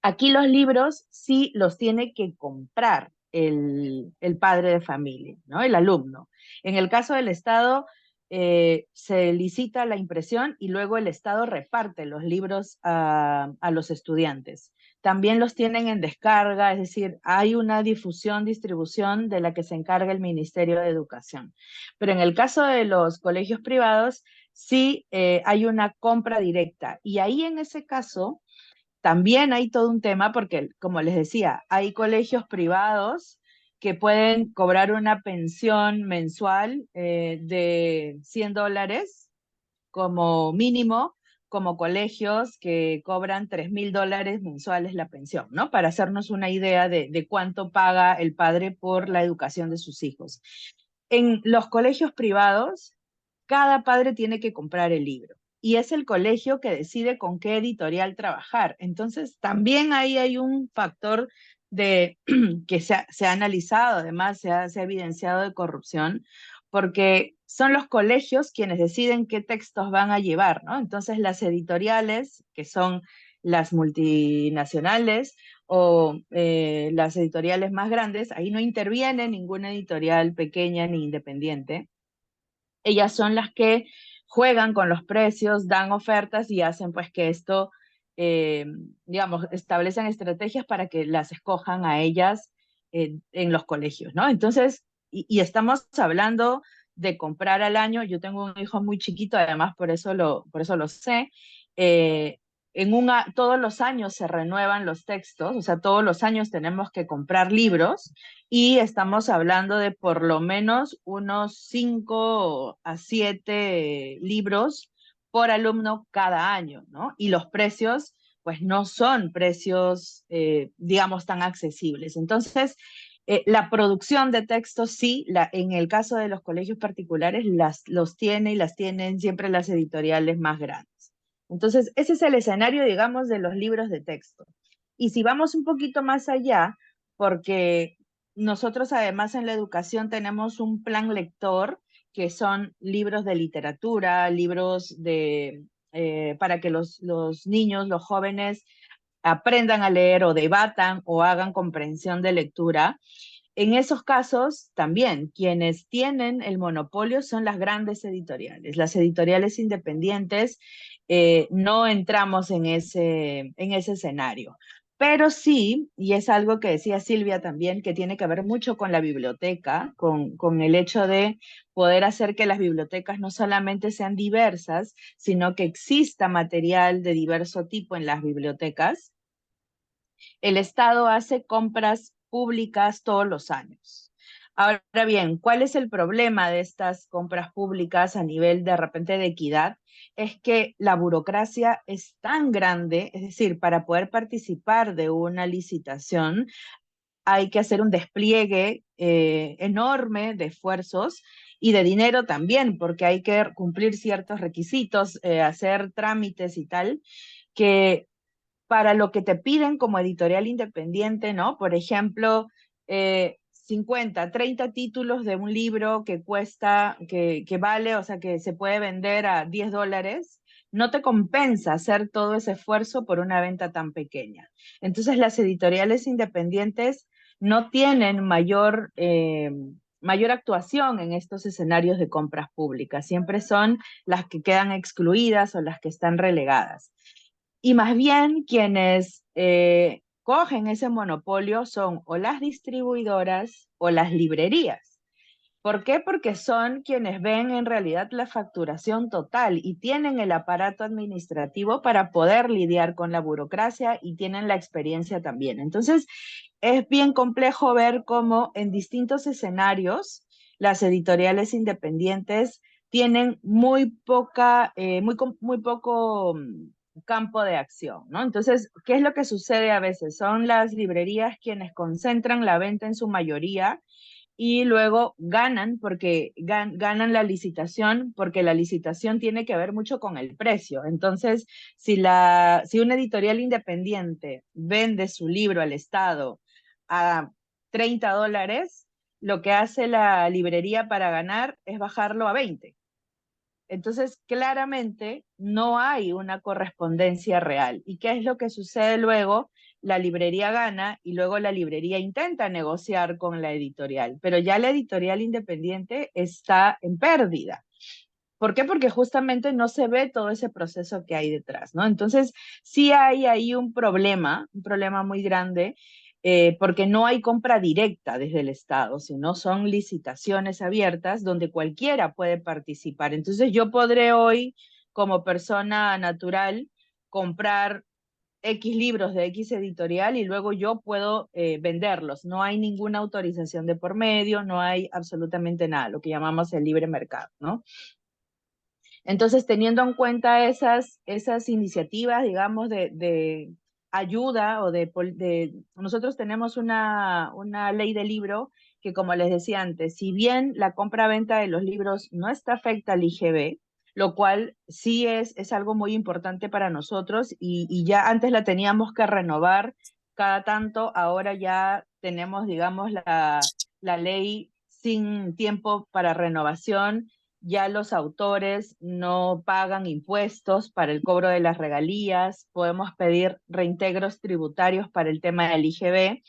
aquí los libros sí los tiene que comprar el padre de familia, ¿no? El alumno. En el caso del Estado, se licita la impresión y luego el Estado reparte los libros a los estudiantes. También los tienen en descarga, es decir, hay una distribución de la que se encarga el Ministerio de Educación. Pero en el caso de los colegios privados, sí hay una compra directa. Y ahí en ese caso también hay todo un tema porque, como les decía, hay colegios privados que pueden cobrar una pensión mensual de $100 como mínimo, como colegios que cobran $3,000 mensuales la pensión, ¿no? Para hacernos una idea de cuánto paga el padre por la educación de sus hijos. En los colegios privados, cada padre tiene que comprar el libro y es el colegio que decide con qué editorial trabajar. Entonces, también ahí hay un factor que se ha analizado, además se ha evidenciado de corrupción, porque son los colegios quienes deciden qué textos van a llevar, ¿no? Entonces, las editoriales, que son las multinacionales o las editoriales más grandes, ahí no interviene ninguna editorial pequeña ni independiente. Ellas son las que juegan con los precios, dan ofertas y hacen pues que esto, digamos, establecen estrategias para que las escojan a ellas en los colegios, ¿no? Entonces, y estamos hablando de comprar al año. Yo tengo un hijo muy chiquito, además por eso lo sé. Todos los años se renuevan los textos, o sea, todos los años tenemos que comprar libros y estamos hablando de por lo menos unos 5 a 7 libros por alumno cada año, ¿no? Y los precios, pues no son precios, digamos, tan accesibles. Entonces, la producción de textos sí, en el caso de los colegios particulares, los tiene y las tienen siempre las editoriales más grandes. Entonces, ese es el escenario, digamos, de los libros de texto. Y si vamos un poquito más allá, porque nosotros además en la educación tenemos un plan lector que son libros de literatura, libros para que los niños, los jóvenes aprendan a leer o debatan o hagan comprensión de lectura. En esos casos, también, quienes tienen el monopolio son las grandes editoriales. Las editoriales independientes no entramos en ese escenario. Pero sí, y es algo que decía Silvia también, que tiene que ver mucho con la biblioteca, con el hecho de poder hacer que las bibliotecas no solamente sean diversas, sino que exista material de diverso tipo en las bibliotecas. El Estado hace compras públicas todos los años. Ahora bien, ¿cuál es el problema de estas compras públicas a nivel de repente de equidad? Es que la burocracia es tan grande, es decir, para poder participar de una licitación hay que hacer un despliegue enorme de esfuerzos y de dinero también, porque hay que cumplir ciertos requisitos, hacer trámites y tal, que para lo que te piden como editorial independiente, ¿no? Por ejemplo, 50, 30 títulos de un libro que cuesta, que vale, o sea, que se puede vender a $10, no te compensa hacer todo ese esfuerzo por una venta tan pequeña. Entonces, las editoriales independientes no tienen mayor actuación en estos escenarios de compras públicas. Siempre son las que quedan excluidas o las que están relegadas. Y más bien quienes cogen ese monopolio son o las distribuidoras o las librerías. ¿Por qué? Porque son quienes ven en realidad la facturación total y tienen el aparato administrativo para poder lidiar con la burocracia y tienen la experiencia también. Entonces, es bien complejo ver cómo en distintos escenarios las editoriales independientes tienen muy poco campo de acción, ¿no? Entonces, ¿qué es lo que sucede a veces? Son las librerías quienes concentran la venta en su mayoría y luego ganan porque ganan la licitación, porque la licitación tiene que ver mucho con el precio. Entonces, si una editorial independiente vende su libro al Estado a $30, lo que hace la librería para ganar es bajarlo a 20. Entonces, claramente no hay una correspondencia real. ¿Y qué es lo que sucede luego? La librería gana y luego la librería intenta negociar con la editorial, pero ya la editorial independiente está en pérdida. ¿Por qué? Porque justamente no se ve todo ese proceso que hay detrás, ¿no? Entonces, sí hay ahí un problema muy grande, porque no hay compra directa desde el Estado, sino son licitaciones abiertas donde cualquiera puede participar. Entonces, yo podré hoy, como persona natural, comprar X libros de X editorial y luego yo puedo venderlos. No hay ninguna autorización de por medio, no hay absolutamente nada, lo que llamamos el libre mercado, ¿no? Entonces, teniendo en cuenta esas iniciativas, digamos, de ayuda o nosotros tenemos una ley de libro que, como les decía antes, si bien la compra-venta de los libros no está afecta al IGB, lo cual sí es algo muy importante para nosotros y ya antes la teníamos que renovar cada tanto, ahora ya tenemos, digamos, la ley sin tiempo para renovación. Ya los autores no pagan impuestos para el cobro de las regalías, podemos pedir reintegros tributarios para el tema del IGB.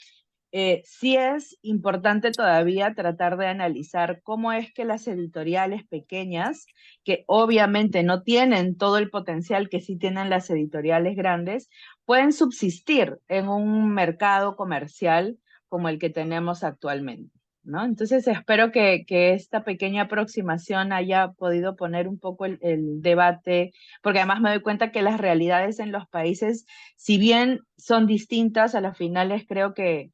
Sí es importante todavía tratar de analizar cómo es que las editoriales pequeñas, que obviamente no tienen todo el potencial que sí tienen las editoriales grandes, pueden subsistir en un mercado comercial como el que tenemos actualmente, ¿no? Entonces espero que esta pequeña aproximación haya podido poner un poco el debate, porque además me doy cuenta que las realidades en los países, si bien son distintas, a las finales creo que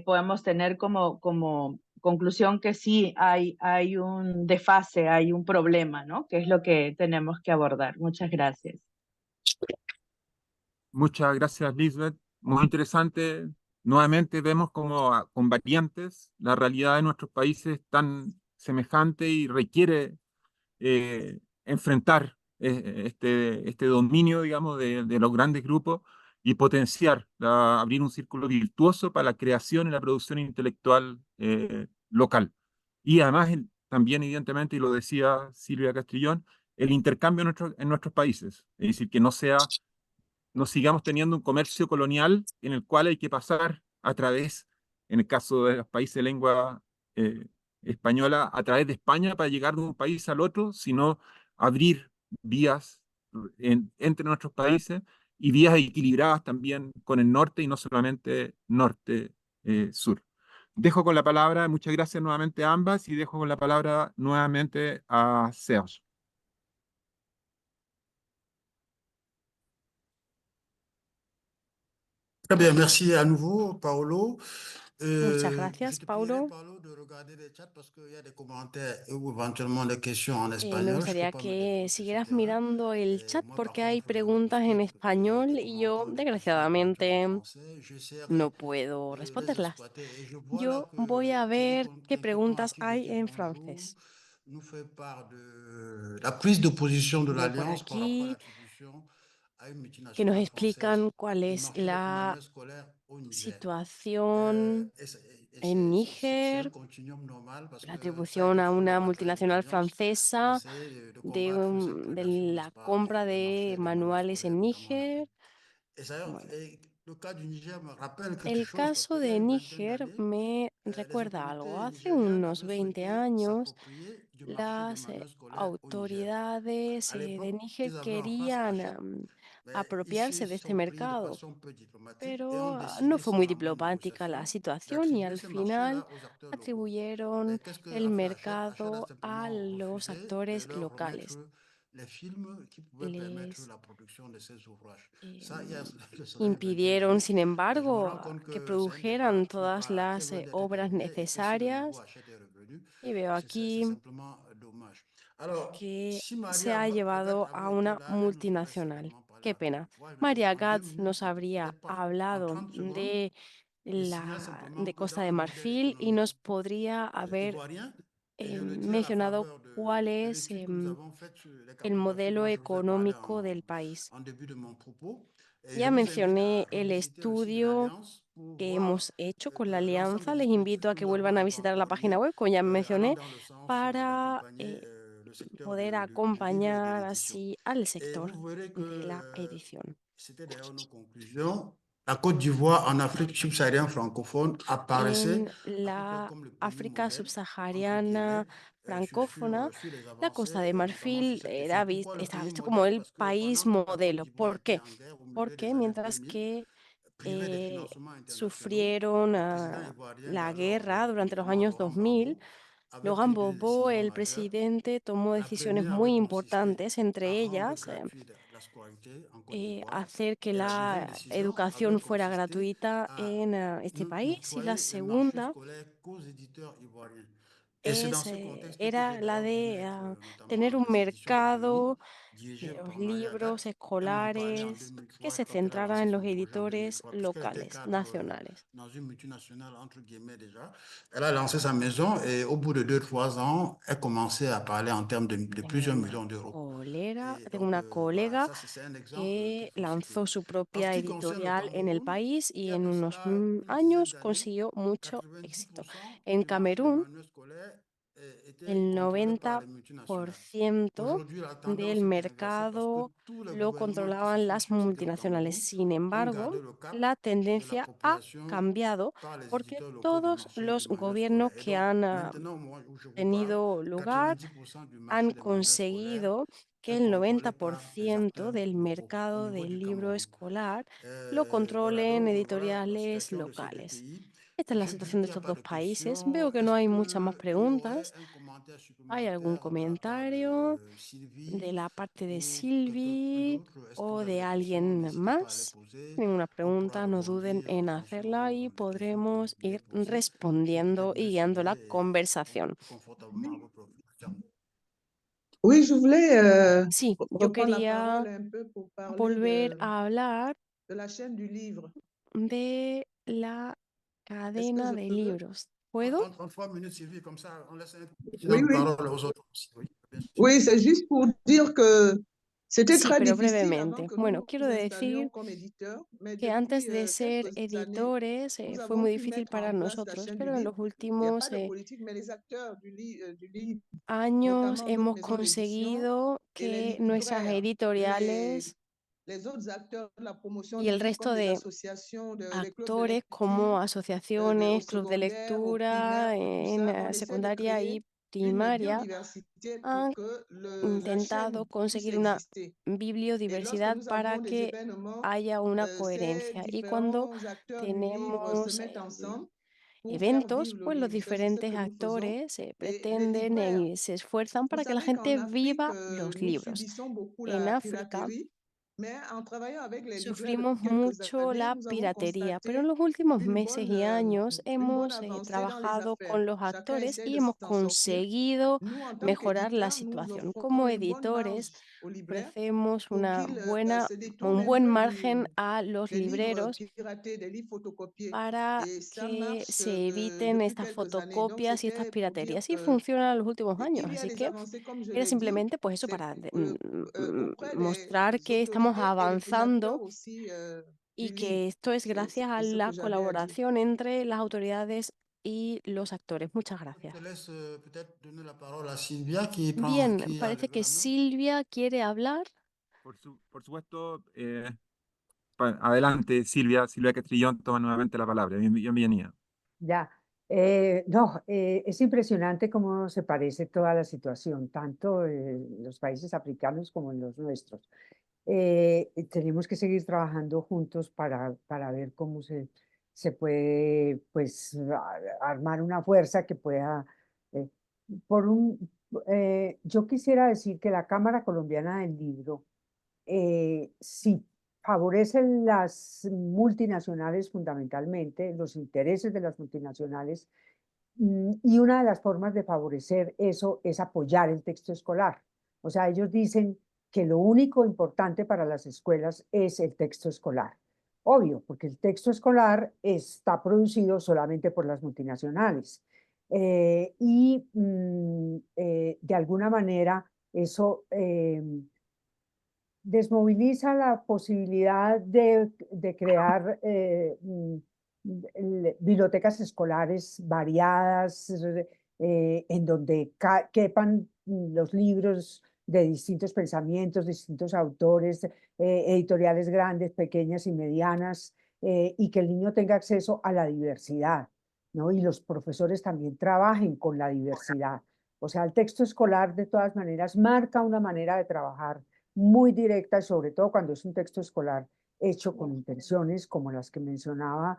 podemos tener como conclusión que sí hay un desfase, hay un problema, ¿no? Que es lo que tenemos que abordar. Muchas gracias. Muchas gracias, Lisbeth. Muy interesante. Nuevamente vemos como con variantes la realidad de nuestros países es tan semejante y requiere enfrentar este dominio, digamos, de los grandes grupos y potenciar, abrir un círculo virtuoso para la creación y la producción intelectual local. Y además, también, evidentemente, y lo decía Silvia Castrillón, el intercambio en nuestros países. Es decir, que no sigamos teniendo un comercio colonial en el cual hay que pasar a través, en el caso de los países de lengua eh, española, a través de España para llegar de un país al otro, sino abrir vías entre nuestros países y vías equilibradas también con el norte y no solamente norte-sur. Dejo con la palabra, muchas gracias nuevamente a ambas y dejo con la palabra nuevamente a Serge. Très bien, merci à nouveau, Paolo. Muchas Je gracias, te prierai, Paulo. Paolo, de regarder les chats parce qu'il y a des commentaires ou éventuellement des questions en Me espagnol. Je peux gustaría pas me que défaut sur ce siguieras terrain. mirando el chat Moi, par porque hay contre, preguntas ce qui en est español des y yo, commentaires ou des questions éventuellement en desgraciadamente, français, j'essaierai no puedo de les responderlas. exploiter. Et je vois là Yo voy a que Thierry ver qué Quinqueton, à preguntas qui je hay dis en bonjour, francés. nous fait part de la prise de position de Veo por l'Alliance par rapport à aquí l'attribution à une que nos multinationale française explican cuál du es marché des la manuels scolaires au Niger. situación en C'est un Níger, continuum normal parce la que ça a atribución été a fait una par Thierry multinacional L'Alliance pour francesa essayer de de, combattre cette de prédation, n'est-ce la pas, compra des de marchés des manuels manuales scolaires, en notamment en Níger. Afrique. Et, ça, Bueno, et le cas du Niger me rappelle quelque el chose parce caso qu'il y a de une vingtaine Níger d'années, me les recuerda algo. autorités Hace nigérianes unos avaient 20 souhaité años, s'approprier du marché des las manuels scolaires au Niger. autoridades À de l'époque, Níger ils avaient en face querían Hachette, mais ils se apropiarse de este sont pris de mercado, façon peu diplomatique et ont pero no décidé, fue sans muy vraiment diplomática la négociation, situación y d'attribuer al ces final marchés-là aux acteurs locaux. atribuyeron Et qu'est-ce que el a fait Hachette? Hachette a mercado a simplement los refusé de actores leur locales. remettre les films qui pouvaient permettre Les la production de ces ouvrages. eh, Ça, il y a cela une vingtaine impidieron, d'années. sin Mais je me embargo, rends compte que que c'est un produjeran débat qui n'est todas pas très las loin d'être obras terminé et que si de nouveau necesarias. Hachette est revenu, Y veo c'est aquí simplement dommage. Alors, que si se Maria ha Agathe llevado a avait été una là, elle nous aurait multinacional. certainement parlé Qué pena. d'Afrique. Moi, je me dis María en 2 Gantz nos minutes, habría peut-être pas en hablado 30 secondes, de je signale simplement de que Costa dans de le modèle Marfil y nos économique podría haber ivoirien, et je le dis à la mencionado faveur cuál de es l'étude que nous avons faite sur les el capitaux d'Afrique modelo dont je vous ai parlé económico del país. en début de mon propos. Et je Ya vous invite à mencioné el revisiter le site de estudio l'Alliance pour que voir hemos hecho con la l'ensemble des alianza. Les dispositifs invito a que que nous avons vuelvan a visitar la página inventoriés web, como ya allant mencioné, dans le sens para d'accompagner le secteur poder du livre et de acompañar l'édition. así al Et vous sector verrez que de la edición. c'était d'ailleurs nos conclusions. La Côte d'Ivoire en Afrique subsaharienne francophone apparaissait En à peu près la comme le premier África modèle, entre subsahariana guillemets, francófona, sur les la Costa de avancées, notamment sur Marfil cette question. Pourquoi le estaba premier visto como modèle? el Parce que país pendant la Côte modelo. d'Ivoire ¿Por était qué? en guerre au milieu Porque des années mientras 2000, que privé des financements internationaux, sufrieron le président ivoirien la d'alors, guerra durante los notamment años Laurent 2000, Gbagbo, avait Logan pris deux Bobo, décisions el majeures. presidente, tomó La decisiones première muy avait consisté importantes, entre à rendre ellas gratuite la scolarité en Côte d'Ivoire. hacer que Et la deuxième la décision avait educación fuera consisté gratuita à en este país. Y la n'octroyer les marchés segunda scolaires qu'aux éditeurs ivoiriens. Et c'est dans ce contexte que j'ai era la d'abord pu de mettre notamment tener un les éditions Econie, mercado dirigées de los par Maria libros Agathe. Elle m'en parlait en escolares que 2003, je se crois qu'elle a centrara lancé en los son projet en editores 2003, puisqu'elle était locales, cadre nacionales. dans une multinationale, entre guillemets déjà. Elle a lancé sa maison et au bout de 2, 3 ans, elle commençait à parler en termes de plusieurs millions d'euros. Et Tengo donc, una voilà, colega ça c'est un exemple que qu'il faut citer. lanzó su En ce propia qui concerne le editorial en el Cameroun, país il y y a en de unos cela une dizaine años d'années, consiguió mucho éxito. 90% En du marché des Camerún, manuels scolaires était el contrôlé par les multinationales. 90% Aujourd'hui, la tendance del s'est inversée parce que mercado tous les lo gouvernements qui se controlaban sont las succédés au multinacionales. Cameroun Sin ont embargo, gardé le cap la de tendencia ha l'appropriation cambiado par les porque éditeurs locaux du todos marché los des manuels gobiernos scolaires. Et que donc, han maintenant, moi, où je vous parle, tenido lugar 90% du han marché des manuels scolaires conseguido que est el contrôlé par des 90% acteurs del locaux au mercado niveau du del libro Cameroun. escolar lo Voilà, controlen donc voilà la editoriales situation de ces deux locales. pays. Esta es la Je dis situación de qu'il n'y a estos pas dos de países. questions. Veo que no Est-ce hay muchas más qu'il y aurait preguntas. un commentaire ¿Hay algún supplémentaire de la part comentario de de Sylvie la parte de ou quelqu'un Sylvie d'autre? Est-ce que o vous avez de des questions? alguien N'hésitez pas à les más? poser. Tienen una On pourra pregunta, no duden rebondir en en hacerla y fonction des questions qui podremos ont été ir posées. Je vous prie respondiendo de me y guiando la suivre et conversación. confortablement à votre position. Oui, je voulais Sí, yo reprendre la quería parole un peu pour parler volver a hablar de la chaîne du livre. de la Est-ce que cadena je de peux? libros. ¿Puedo? En 3 minutes, Sylvie, comme ça, on laisse un peu Oui, de oui. parole aux autres aussi. Oui, bien sûr. Oui, c'est juste pour dire que C'était Sí, très pero difficile avant brevemente. que Bueno, nous quiero nous installions decir comme éditeurs, mais que antes depuis de ser quelques années, editores nous fue avons muy pu difícil mettre para en place la nosotros, chaîne du pero en livre. los Il n'y a pas últimos de politique, mais les acteurs du livre, años notamment d'autres hemos maisons d'édition conseguido et les que nuestras libraires, editoriales les autres acteurs de la promotion y du el livre, resto comme les de associations, les clubs de actores lecture, como au asociaciones, club de secondaire, au lectura, primaire, tout en ça, on essaie de secundaria y créer une primaria, biodiversité pour han que la intentado chaîne puisse conseguir una exister. Et lorsque bibliodiversidad nous para avons des que événements, haya una ces coherencia. Y cuando différents acteurs du livre se tenemos mettent ensemble pour faire eventos, vivre le pues los livre. C'est ce diferentes que nous faisons. actores Et les pretenden libraires, y se esfuerzan vous para que la savez qu'en gente Afrique, viva los nous libros. subissons beaucoup En la África piraterie, mais en travaillant avec les libraires sufrimos depuis quelques mucho années, la nous avons piratería, pero en constaté los últimos meses y años une bonne hemos avancée dans les trabajado affaires. con los Chacun actores essaie y de hemos s'en sortir. conseguido Nous, en tant mejorar la qu'éditeurs, nous situación. offrons Como une bonne editores, marge aux libraires ofrecemos pour una qu'ils se détournent un un buen peu margen a los des livres libreros piratés, des livres photocopiés. para Et ça que marche se eviten depuis estas quelques années. Donc, fotocopias y estas c'était pour dire piraterías. Y funcionan en los últimos años, qu'il y a así des que avancées, comme je era l'ai dit, simplemente pues eso c'est para auprès des mostrar que estamos autorités et les avanzando acteurs aussi y du livre. que esto es gracias a C'est ce que la j'avais à dire. colaboración entre las autoridades y los actores. Muchas Je gracias. te laisse peut-être donner la parole à Sylvia Bien, qui a parece levé que la main. Silvia quiere hablar. Por supuesto, adelante, Silvia Castrillón toma nuevamente la palabra. Bienvenida. Ya, no, es impresionante cómo se parece toda la situación, tanto en los países africanos como en los nuestros. Tenemos que seguir trabajando juntos para ver cómo se puede, pues, armar una fuerza que pueda, eh, yo quisiera decir que la Cámara Colombiana del Libro, si favorecen las multinacionales fundamentalmente, los intereses de las multinacionales, y una de las formas de favorecer eso es apoyar el texto escolar. O sea, ellos dicen que lo único importante para las escuelas es el texto escolar. Obvio, porque el texto escolar está producido solamente por las multinacionales. De alguna manera eso desmoviliza la posibilidad de crear bibliotecas escolares variadas, en donde quepan los libros de distintos pensamientos, distintos autores, editoriales grandes, pequeñas y medianas, y que el niño tenga acceso a la diversidad, ¿no? Y los profesores también trabajen con la diversidad. O sea, el texto escolar, de todas maneras, marca una manera de trabajar muy directa, y sobre todo cuando es un texto escolar hecho con intenciones como las que mencionaba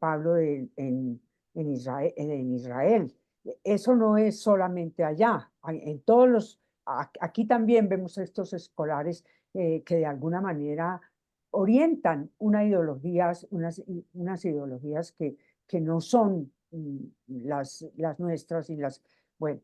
Pablo en Israel. Eso no es solamente allá. En todos aquí también vemos estos escolares que de alguna manera orientan unas ideologías que no son las nuestras y las... Bueno,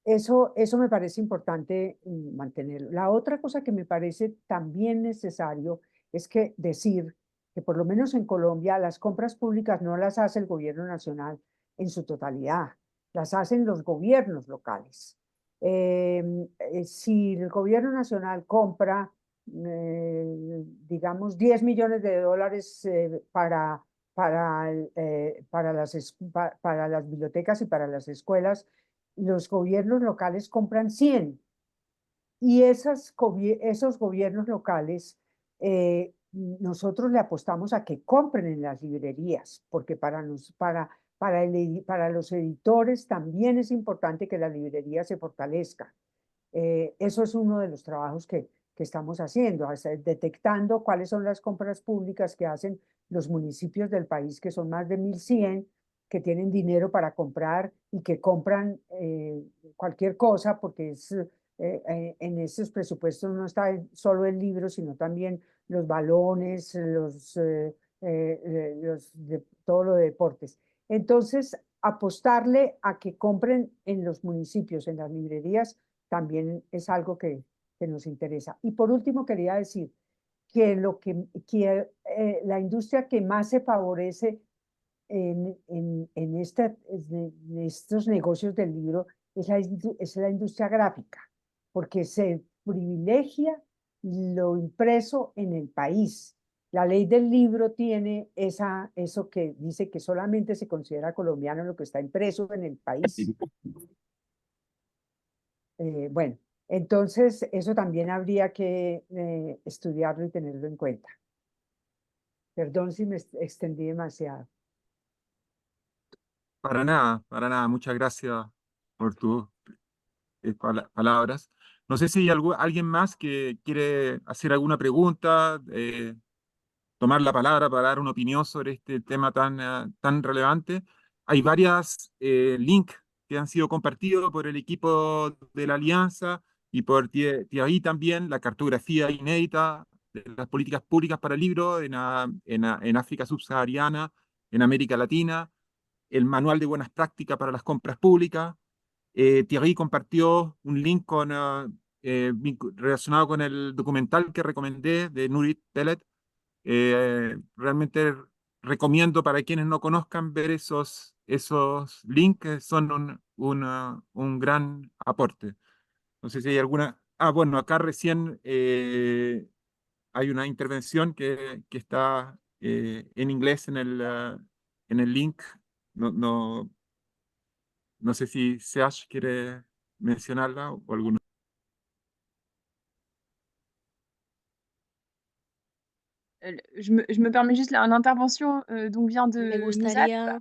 eso me parece importante mantenerlo. La otra cosa que me parece también necesario es que decir que por lo menos en Colombia las compras públicas no las hace el gobierno nacional en su totalidad, las hacen los gobiernos locales. Si el gobierno nacional compra, digamos, 10 millones de dólares para las bibliotecas y para las escuelas, los gobiernos locales compran 100 y esos gobiernos locales, nosotros le apostamos a que compren en las librerías, porque para los editores también es importante que la librería se fortalezca. Eso es uno de los trabajos que estamos haciendo, detectando cuáles son las compras públicas que hacen los municipios del país, que son más de 1.100, que tienen dinero para comprar y que compran cualquier cosa, porque en esos presupuestos no está solo el libro, sino también los balones, todo lo de deportes. Entonces, apostarle a que compren en los municipios, en las librerías, también es algo que nos interesa. Y por último, quería decir que la industria que más se favorece en estos negocios del libro es la industria gráfica. porque se privilegia lo impreso en el país. La ley del libro tiene eso que dice que solamente se considera colombiano lo que está impreso en el país. Bueno, entonces eso también habría que estudiarlo y tenerlo en cuenta. Perdón si me extendí demasiado. Para nada, para nada. Muchas gracias por tus palabras. No sé si hay alguien más que quiere hacer alguna pregunta, tomar la palabra para dar una opinión sobre este tema tan relevante. Hay varias links que han sido compartidos por el equipo de la Alianza y por Thierry también, la cartografía inédita de las políticas públicas para el libro en África subsahariana, en América Latina, el manual de buenas prácticas para las compras públicas. Thierry compartió un link relacionado con el documental que recomendé de Nurit Pellet. Realmente recomiendo para quienes no conozcan ver esos links, que son un gran aporte. No sé si hay alguna... Ah, bueno, acá recién hay una intervención que está en inglés en el link. No, no sé si Seash quiere mencionarla o alguno. Je me permets juste là une intervention donc vient Me de Nouzat gustaría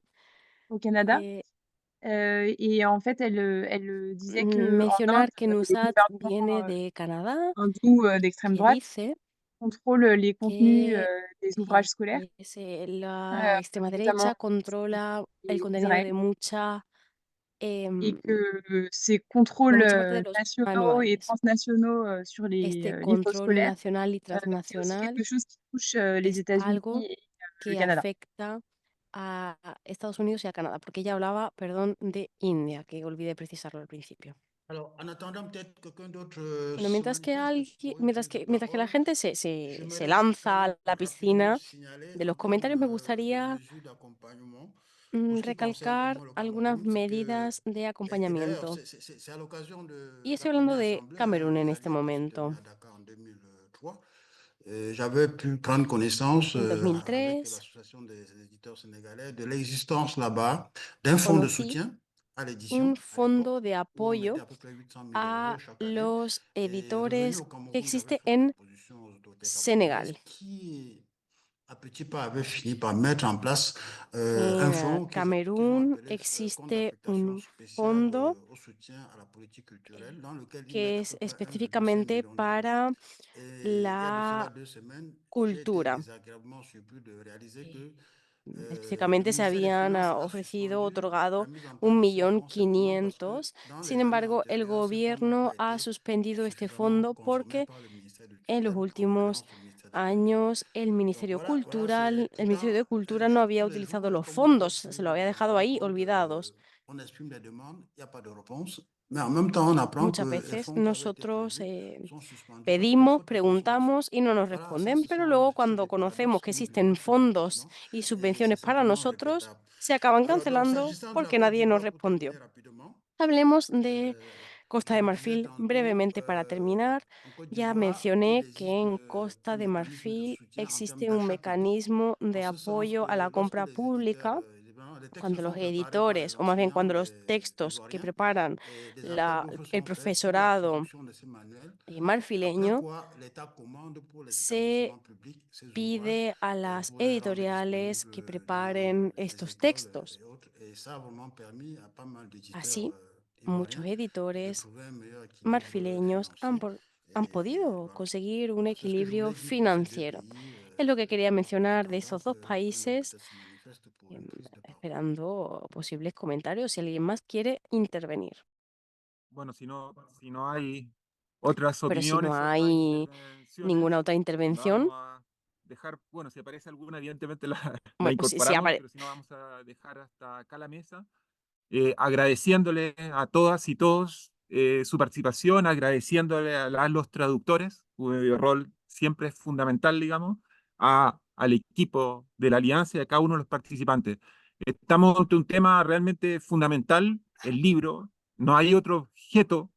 au Canada. eh, Et en fait, elle disait que en Inde, mencionar que le Nusat viene gouvernement de Canadá, hindou d'extrême que droite dice contrôle les contenus que des ouvrages scolaires, la extrema notamment derecha controla el contenido d'Israël, de et em, que ces de contrôles mucha parte de los nationaux et manuales. transnationaux sur Este les livres control scolaires, nacional y c'est aussi transnacional quelque chose qui touche les es États-Unis algo et le que Canada. afecta a Estados Unidos y a Canadá, porque ella hablaba, perdón, de India, que olvidé precisarlo al principio. Alors, en attendant, peut-être quelqu'un d'autre Bueno, se manifeste pour une prise de mientras que la parole. gente Je se m'aimerais lanza a simplement la rapidement piscina signaler de en los termes comentarios, me de gustaría mesures d'accompagnement en ce qui concerne au recalcar moins le algunas Cameroun, c'est que, medidas de et d'ailleurs, acompañamiento. c'est à l'occasion Y de la estoy hablando première de assemblée Camerún en des este Alliés qui s'est tenue momento. à Dakar en 2003. J'avais pu prendre connaissance En avec 2003 l'Association des éditeurs sénégalais de l'existence là-bas d'un fonds de conocí soutien à un l'édition à l'époque, fondo de où on mettait apoyo à peu près 800 000 euros a chaque année. los Et revenu editores au que Cameroun, j'avais existe fait la en proposition aux autorités camerounaises Senegal. qui, à petits pas, avaient fini par mettre en place un En fonds qu'ils ont Camerún appelé compte existe d'affectation un spéciale fondo au soutien à la politique culturelle, dans lequel ils que mettent à es peu près 1,5 específicamente million d'euros. para Et il y a de cela la 2 semaines, j'ai été cultura. désagréablement surpris de réaliser que le Específicamente se ministère des habían Finances a ofrecido, suspendu la otorgado mise en place de ce fonds simplement parce que 1.500.000. dans Sin les années embargo, el antérieures, ce fonds n'a gobierno pas ha été suspendido este suffisamment fondo consommé porque par le ministère du en los Tutelle, en últimos l'occurrence le ministère de la Culture. años el Donc Ministerio voilà, Cultural, c'est el tout Ministerio de Cultura no había utilizado los comme on aurait fondos, se lo pu había s'en dejado rendre ahí compte, olvidados. on exprime des demandes, il n'y a pas de réponse, mais en même temps, on apprend Muchas que les veces fonds qui avaient été nosotros prévus sont suspendus parce que pedimos, faute de consommation. preguntamos y no nos Voilà, ça, responden, ce pero sont luego ce sont cuando des conocemos paradoxes que que nous existen vivons très fondos rapidement y et c'est subvenciones para simplement nosotros, regrettable. se acaban Alors, donc, cancelando s'agissant de la porque Côte nadie nos d'Ivoire, pour respondió. terminer rapidement, Hablemos de Costa de comme je disais Marfil tantôt, brevemente para terminar. en Côte Ya d'Ivoire, il mencioné que existe en Costa un de mécanisme de Marfil soutien en termes existe un d'achat public, mecanismo en de ce sens apoyo a que la lorsque compra les éditeurs, pública évidemment, les textes cuando sont los préparés par les editores, o más bien enseignants cuando los textos que ivoiriens preparan et des appels d'offres el sont faits pour la profesorado production de ces manuels, après marfileño, quoi l'État commande pour les se établissements publics ces ouvrages pide a las pour les rendre editoriales disponibles que dans preparen les estos écoles textos. et autres. Et ça a vraiment permis à pas mal d'éditeurs Así, muchos ivoiriens de editores trouver un meilleur équilibre marfileños financier. han Et podido voilà. conseguir un C'est ce que je equilibrio voulais dire pour ces deux financiero. pays Es lo que quería en mencionar de attendant esos dos que quelqu'un d'autre países, peut-être se manifeste pour em, une prise de parole. esperando posibles comentarios si alguien más quiere intervenir. Bueno, si no hay otras Pero si no opiniones, otras hay intervenciones, ninguna otra intervención, vamos a dejar, bueno, si aparece alguna, evidentemente la bueno, si incorporamos, pero si no, vamos a dejar hasta acá la mesa. Agradeciéndole a todas y todos su participación, agradeciéndole a los traductores, cuyo rol siempre es fundamental, digamos, al equipo de la Alianza y a cada uno de los participantes. Estamos ante un tema realmente fundamental, el libro. No hay otro objeto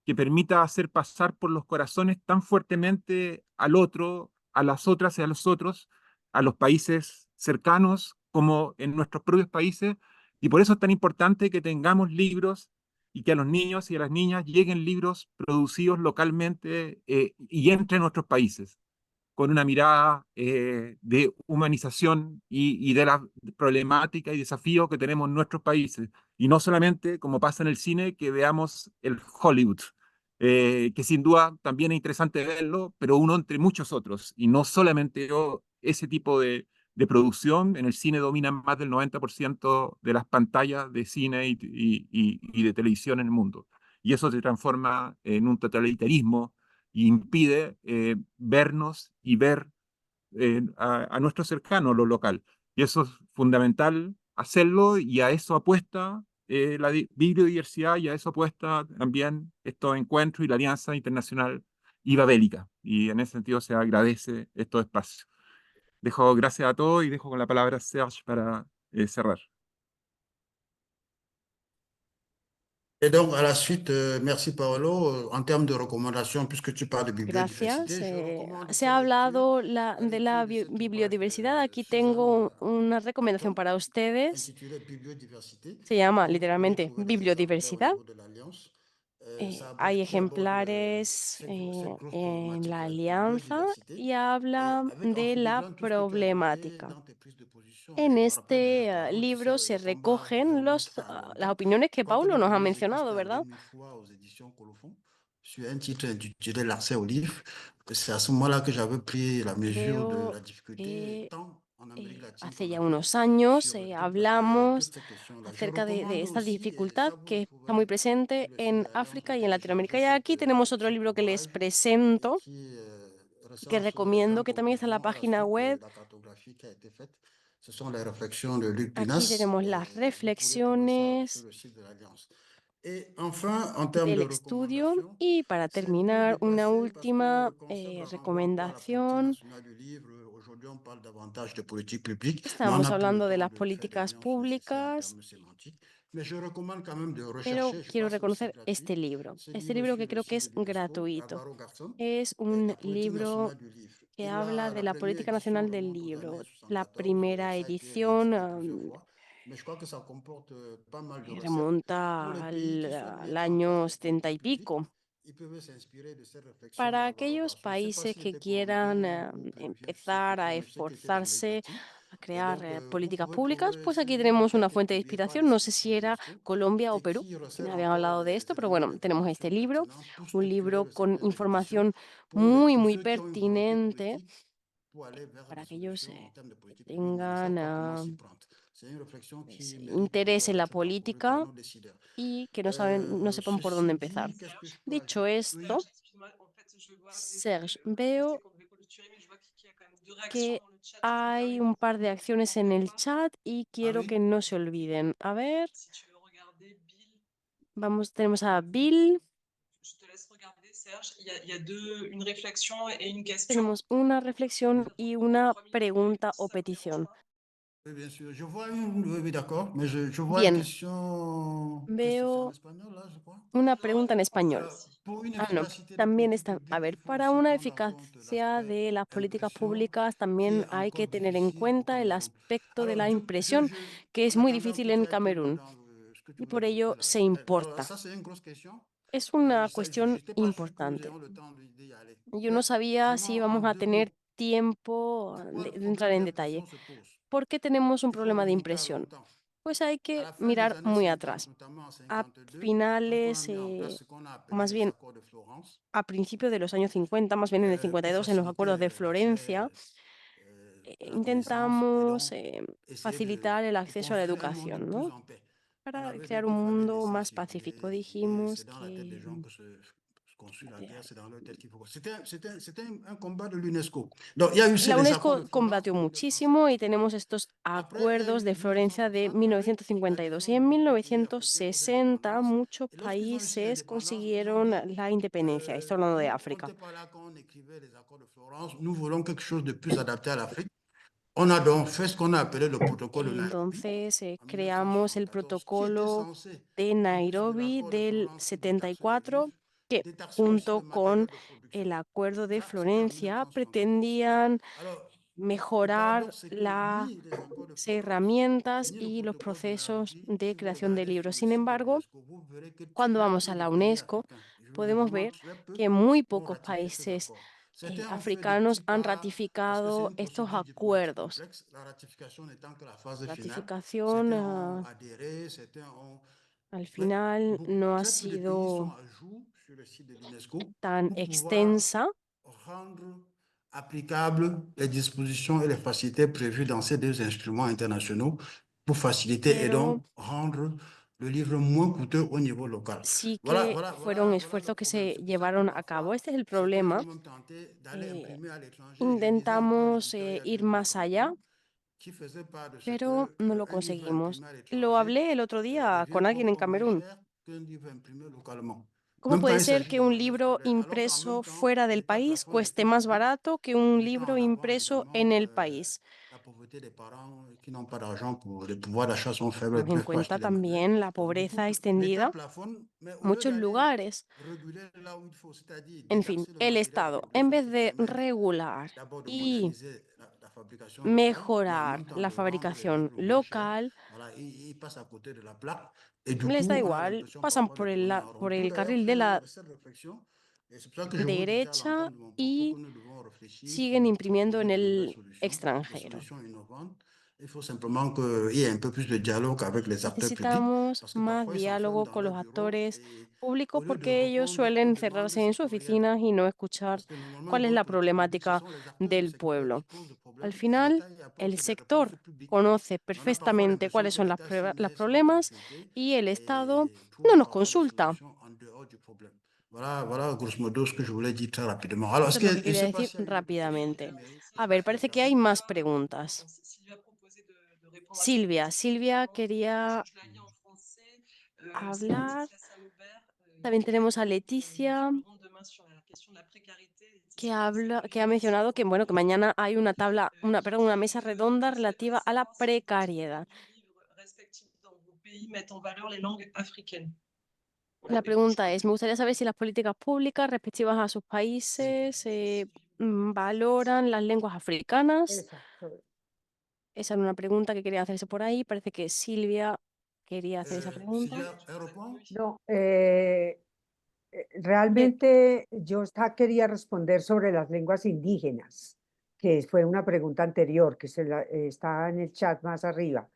que permita hacer pasar por los corazones tan fuertemente al otro, a las otras y a los otros, a los países cercanos como en nuestros propios países. Y por eso es tan importante que tengamos libros y que a los niños y a las niñas lleguen libros producidos localmente y entren en nuestros países con una mirada de humanización y de la problemática y desafíos que tenemos en nuestros países. Y no solamente, como pasa en el cine, que veamos el Hollywood, que sin duda también es interesante verlo, pero uno entre muchos otros. Y no solamente ese tipo de producción. En el cine dominan más del 90% de las pantallas de cine y de televisión en el mundo. Y eso se transforma en un totalitarismo y impide vernos y ver a nuestro cercano, lo local. Y eso es fundamental hacerlo y a eso apuesta la biodiversidad y a eso apuesta también estos encuentros y la Alianza Internacional IVA Bélica. Y en ese sentido se agradece estos espacios. Dejo gracias a todos y dejo con la palabra a Serge para cerrar. Et donc, à la suite, merci Paolo. En termes de recommandations, puisque tu parles de Gracias. biodiversité, je recommande Se ha comme lecture hablado un de la livre de cette boîte bibliodiversidad. Aquí Suzanne tengo una recomendación Acton, para ustedes. intitulé Bibliodiversité. Se llama Donc, vous pouvez literalmente trouver des exemplaires au Bibliodiversidad. niveau de l'Alliance. Ça Hay aborde, qui aborde ejemplares cette grosse en problématique la de Alianza biodiversité, y habla avec en de la figurant tout ce que tu as évoqué problemática. dans tes prises de position. En Je me rappelle déjà, este Paolo, tu sais, libro se le combat recogen remonte à las longtemps. opiniones Je que crois que Paulo le nos ha premier écrit, mencionado, c'était en ¿verdad? 2003 aux éditions Colophon, sur un titre intitulé L'accès au livre. C'est à ce moment-là que j'avais pris la mesure de la Veo difficulté, que tant en Amérique latine hace qu'en ya Afrique, unos años sur hablamos toutes ces questions-là. Je acerca de recommande esta aussi, et dificultad ça vous le que está muy trouverez presente sur le site en de l'Alliance África y en de télécharger Latinoamérica. Y aquí tenemos otro libro que les cet ouvrage et presento, qui que recense les recomiendo, grandes que también está en la conclusions à la página suite de web. la cartographie qui a été faite. Ce sont les réflexions de Luc Aquí Pinas. tenemos las Vous pourrez trouver ça sur reflexiones le site de l'Alliance. Et enfin, en termes del de estudio. recommandations, Y para c'est mieux terminar, de una passer parce que última le concept renvoie encore à la politique recomendación. nationale du livre. Aujourd'hui, on parle davantage de politique publique, mais on Estamos n'a plus le hablando de temps las de faire des políticas nuances nécessaires en públicas, termes sémantiques. Mais je recommande quand même de pero rechercher, je quiero crois que c'est aussi reconocer gratuit, ce este livre libro sur que le creo que site de es l'UNESCO, gratuito. Alvaro Garçon, Es un la politique libro nationale du livre. que habla de La la première política édition nacional del remonte aux années libro. La 74, primera ça a été edición réédité plusieurs fois, mais je crois que ça comporte pas mal de recettes. Pour remonta les pays qui souhaitent al mettre en place año des 70 politiques y publiques, pico. ils peuvent s'inspirer de ces réflexions Para d'Alvaro aquellos Garçon. Je ne sais pas países s'il que était quieran colombien ou péruvien, je sais plus empezar a trop, mais je sais qu'il était d'Amérique esforzarse latine. a Et crear donc, vous políticas pouvez públicas, trouver pues ce aquí livre tenemos qui a una été fuente de publié par inspiración. les No sé éditions si era l'UNESCO Colombia o et Perú, qui que me recèle habían encore hablado de les esto, pero éléments bueno, tenemos este d'information libro, pertinents pour un structurer libro de con certaines réflexions información pour muy, tous muy ceux qui ont une volonté pertinente politique pour aller vers para des aquellos solutions en termes de que politique publique. Mais je ne sais tengan pas comment s'y prendre. C'est une réflexion pues, qui mérite interés encore en la d'être parcourue par política nos décideurs. y que no saben, no sepan por dónde Ceci empezar. dit, qu'est-ce que je peux Dicho ajouter? esto, Serge, excuse-moi, en fait, je vois Serge, je sais veo qu'on devait clôturer, mais je vois qu'il y a quand même 2 réactions que dans le chat. Je me hay permets un par qu'on de acciones en perd el pas. chat y Ah quiero oui? que no se olviden. A ver, Si tu veux regarder, Bill, tenemos a Bill, je te laisse regarder, Serge. Il y a une réflexion et une question. tenemos una reflexión Ça y prend una 3 minutes de pregunta réponse, o si ça vous dérange petición. pas. Oui, bien sûr. Je vois oui, oui, d'accord, mais je vois une Bien, question que c'est en veo espagnol, là, je crois. una Non, pregunta en en français español. aussi. Pour une Ah, no, efficacité des también politiques está. A publiques, il ver, faut para aussi una prendre en compte eficacia l'aspect de las políticas impression, públicas qui también est hay que encore tener en difficile au cuenta el Cameroun. aspecto de Alors, la impresión, que es en muy attendant difícil que tu en ailles plus loin Camerún dans ce que tu y voulais por développer ello là. se Alors, importa. ça, c'est une grosse question. Es una Je cuestión n'étais pas sûr que nous importante. ayons le temps d'y aller. Yo no Mais sabía si vraiment, en íbamos a 2 mots, tener tiempo pourquoi le de entrar problème en d'impression detalle. se pose? ¿Por qué tenemos un Il faut problema de remonter à impresión? longtemps. Pues hay À que la fin des mirar années muy 50, atrás. notamment en A 52, lorsqu'on a finales, mis en place ce qu'on a appelé más les bien accords de Florence, a principios de los años 50, más bien en el pour 52, en los acuerdos de faciliter Florencia, la connaissance et intentamos donc essayer facilitar el de acceso a la construire un monde educación, plus ¿no? en paix. On Para avait vu crear un qu'il fallait mundo laisser más pacífico. circuler l'idée, Dijimos c'est dans la tête des que gens que se construit la guerre, c'est dans leur tête qu'il faut. C'était un combat de l'UNESCO. Donc il y a eu la les accords de UNESCO Florence combatió en muchísimo y 1950. tenemos estos Après, il y a acuerdos eu de Florencia de 1960 avec la 1952 y adhésion de en beaucoup de pays africains aux 1960 indépendances. muchos Et lorsqu'ils ont eu cette países indépendance, ils ont consiguieron dit, la independencia. Estoy hablando de nous, on África. n'était pas là quand on écrivait les accords de Florence, nous voulons quelque chose de plus adapté à l'Afrique. On a donc fait ce qu'on a appelé le protocole de Nairobi Entonces en creamos el 1974, qui était protocolo censé, de en plus de Nairobi l'accord de del Florence qui détaxe les 74, livres, que junto con el Acuerdo de Florencia pretendían mejorar las herramientas y los procesos de creación de libros. Sin embargo, cuando vamos a la UNESCO, podemos ver que muy pocos países africanos han ratificado estos acuerdos. Ratificación, al final no ha sido tan extensa. Rendre applicables les dispositions et les facilités prévues dans ces deux instruments internationaux pour faciliter et donc rendre le livre moins coûteux au niveau local. Sí que fueron esfuerzos que se llevaron a cabo. Este es el problema. Intentamos ir más allá, pero no lo conseguimos. Lo hablé el otro día con alguien en Camerún. ¿Cómo puede ser que un libro impreso fuera del país cueste más barato que un libro impreso en el país? Tenemos en cuenta también la pobreza extendida en muchos lugares. En fin, el Estado, en vez de regular y mejorar la fabricación local, les da igual, pasan por el carril de la derecha y siguen imprimiendo en el extranjero. Necesitamos más diálogo con los actores públicos porque ellos suelen cerrarse en sus oficinas y no escuchar cuál es la problemática del pueblo. Al final, el sector conoce perfectamente cuáles son los problemas y el Estado no nos consulta. Esto es lo que quería decir rápidamente. A ver, parece que hay más preguntas. Silvia quería hablar. También tenemos a Leticia, que ha mencionado que, bueno, que mañana hay una mesa redonda relativa a la precariedad. La pregunta es, me gustaría saber si las políticas públicas respectivas a sus países valoran las lenguas africanas. Exacto. Esa era una pregunta que quería hacerse por ahí. Parece que Silvia quería hacer esa pregunta. No, realmente yo quería responder sobre las lenguas indígenas, que fue una pregunta anterior, que está en el chat más arriba.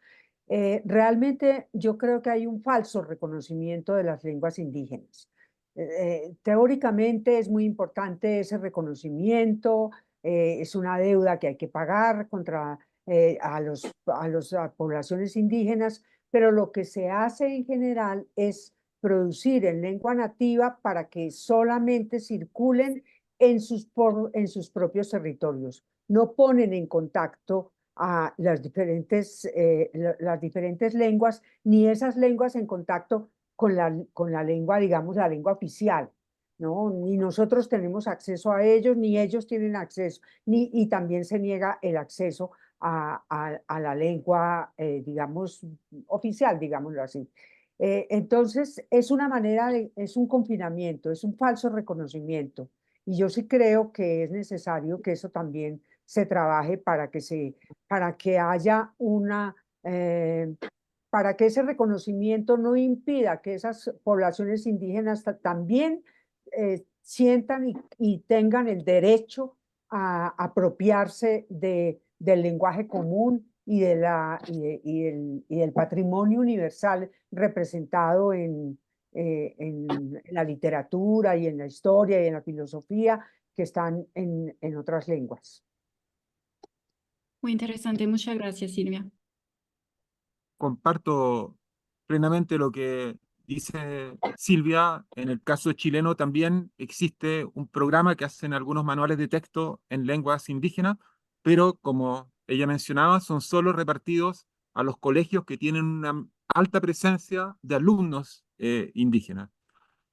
Realmente yo creo que hay un falso reconocimiento de las lenguas indígenas. Teóricamente es muy importante ese reconocimiento, es una deuda que hay que pagar contra a las poblaciones indígenas, pero lo que se hace en general es producir en lengua nativa para que solamente circulen en sus propios territorios. No ponen en contacto a las diferentes lenguas, ni esas lenguas en contacto con la lengua, digamos, la lengua oficial, ¿no? Ni nosotros tenemos acceso a ellos, ni ellos tienen acceso, y también se niega el acceso a la lengua, digamos, oficial, digámoslo así. Entonces, es una manera es un confinamiento, es un falso reconocimiento. Y yo sí creo que es necesario que eso también se trabaje para que haya para que ese reconocimiento no impida que esas poblaciones indígenas también sientan y tengan el derecho a apropiarse del lenguaje común y del patrimonio universal representado en la literatura y en la historia y en la filosofía que están en otras lenguas. Muy interesante, muchas gracias, Silvia. Comparto plenamente lo que dice Silvia. En el caso chileno también existe un programa que hacen algunos manuales de texto en lenguas indígenas, pero como ella mencionaba, son solo repartidos a los colegios que tienen una alta presencia de alumnos indígenas.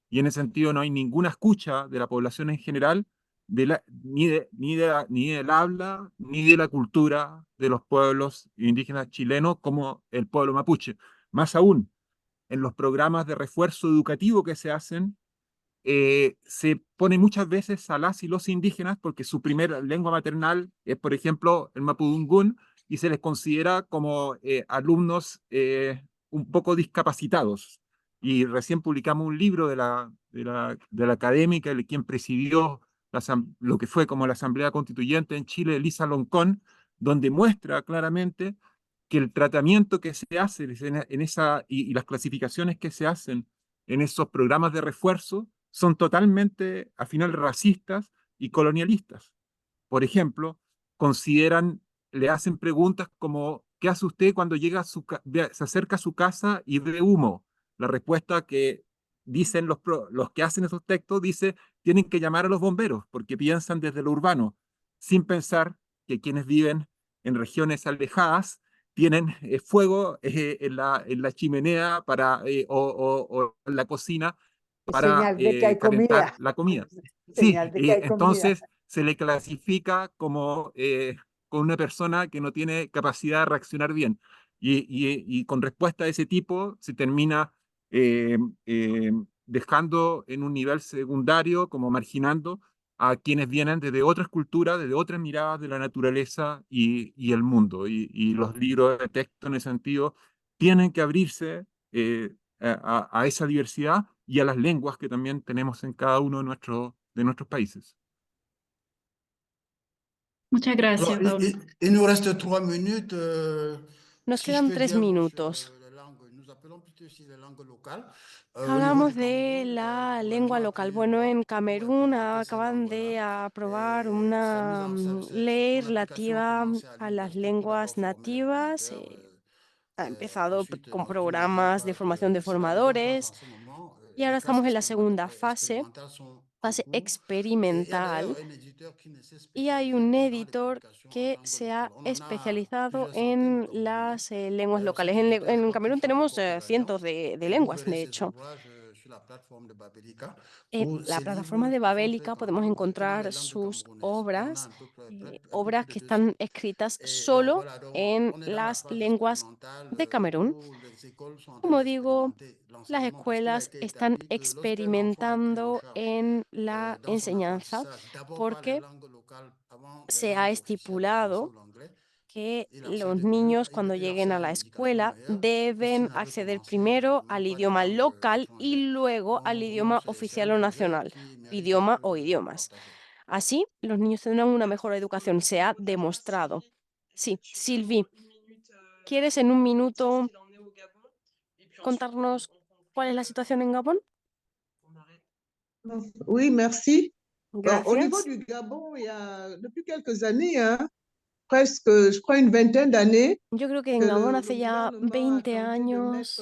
Y en ese sentido no hay ninguna escucha de la población en general, ni del habla, ni de la cultura de los pueblos indígenas chilenos como el pueblo mapuche. Más aún, en los programas de refuerzo educativo que se hacen, se pone muchas veces a las y los indígenas porque su primera lengua maternal es, por ejemplo, el mapudungún, y se les considera como alumnos un poco discapacitados. Y recién publicamos un libro de la académica, quien presidió lo que fue como la Asamblea Constituyente en Chile, Elisa Loncón, donde muestra claramente que el tratamiento que se hace en esa, y las clasificaciones que se hacen en esos programas de refuerzo son totalmente, al final, racistas y colonialistas. Por ejemplo, consideran, le hacen preguntas como, ¿qué hace usted cuando llega se acerca a su casa y ve humo? La respuesta que dicen los que hacen esos textos dice, tienen que llamar a los bomberos, porque piensan desde lo urbano, sin pensar que quienes viven en regiones alejadas tienen fuego en la chimenea o en la cocina para Señal de que hay calentar comida. la comida. Sí, Señal de que hay comida. entonces se le clasifica como con una persona que no tiene capacidad de reaccionar bien. Y con respuesta de ese tipo se termina eh, eh, dejando en un nivel secundario, como marginando a quienes vienen desde otras culturas, desde otras miradas de la naturaleza y el mundo. Y los libros de texto en ese sentido tienen que abrirse a esa diversidad y a las lenguas que también tenemos en cada uno de nuestros países. Muchas Alors, gracias, Paulo. il nous reste 3 minutes. Nos Si je quedan peux 3 dire minutos. sur les langues, nous appelons plutôt ici les langues locales. Au niveau Hablamos du de Cameroun, la le lengua gouvernement a local. pris une Bueno, loi en pour Camerún implémenter ces acaban de langues-là. aprobar Et una ley son application a relativa commencé à a las l'université pour d'abord lenguas former les nativas. formateurs. Ha empezado Ensuite, con dans tous les autres programas de cas, formación de ici la différence formadores en ce moment, y ahora les classes estamos en la segunda fase, expérimentales sont en fase cours. Et il y a experimental, d'ailleurs un éditeur qui ne s'est y hay spécialisé un que dans les editor publications en que langue se locale. ha On en a especializado plusieurs centaines au en Cameroun, hein. las lenguas locales. Cet éditeur, je En crois qu'il Camerún fait tenemos encore de cientos l'alliance. de Et vous lenguas, verrez de ses hecho. ouvrages sur la plateforme de Babelika En ou la ses plataforma livres de qui sont faits Babélica en podemos langue, que dans les encontrar langues sus camerounaises. On en a obras, un peu obras plus de que 200. están escritas Et donc solo voilà, donc en on est dans la las phase lenguas expérimentale de Camerún. où les écoles sont en train Como digo, d'expérimenter las l'enseignement parce qu'il a escuelas été están établi que lorsqu'un enfant est pris en experimentando charge en la dans son enseñanza apprentissage, d'abord par les porque langues locales avant les se ha langues officielles, le français estipulado ou l'anglais, que il los accède mieux, niños cuando il lleguen accède a à la une éducation escuela meilleure que s'il deben n'avait acceder commencé en primero n'apprenant al pas des idioma langues local étrangères. y luego al Donc vraiment, idioma c'est oficial un o progrès nacional, qui mérite idioma d'être o idiomas. partagé. Así, los niños tendrán una mejor educación, Merci se ha beaucoup, Tania. demostrado. Sylvie, est-ce que Sí, tu veux Sylvie, en une minute ¿quieres en un dire ce minuto qu'il en est au Gabon? Et puis ensuite, contarnos cuál es la conclut, situación en Gabón? on arrête. Oui, merci. Bon, au niveau Gracias. du Gabon, il y a depuis quelques années, hein, presque, je crois, une vingtaine d'années, Yo creo que en que Gabón le hace ya gouvernement a 20 tenté de mettre años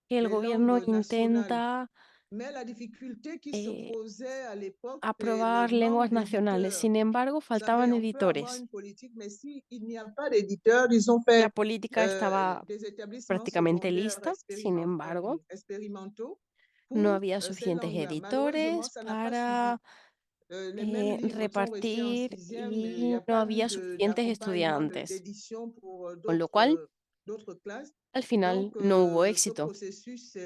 que el les gobierno langues nationales. intenta Mais la difficulté qui se posait à l'époque, c'est le aprobar manque lenguas nacionales. d'éditeurs. Sin embargo, Vous savez, faltaban on peut avoir editores. une politique, mais s'il n'y a pas d'éditeurs, ils ont La fait política estaba des établissements prácticamente secondaires lista, sin embargo, expérimentaux no pour había ces suficientes langues-là. Malheureusement, editores ça n'a pas suivi. para Les mêmes livres sont restés en repartir sixième, mais il n'y y a no pas eu había suficientes d'accompagnement estudiantes, d'édition pour con lo cual d'autres classes. al final Donc, no hubo ce éxito. processus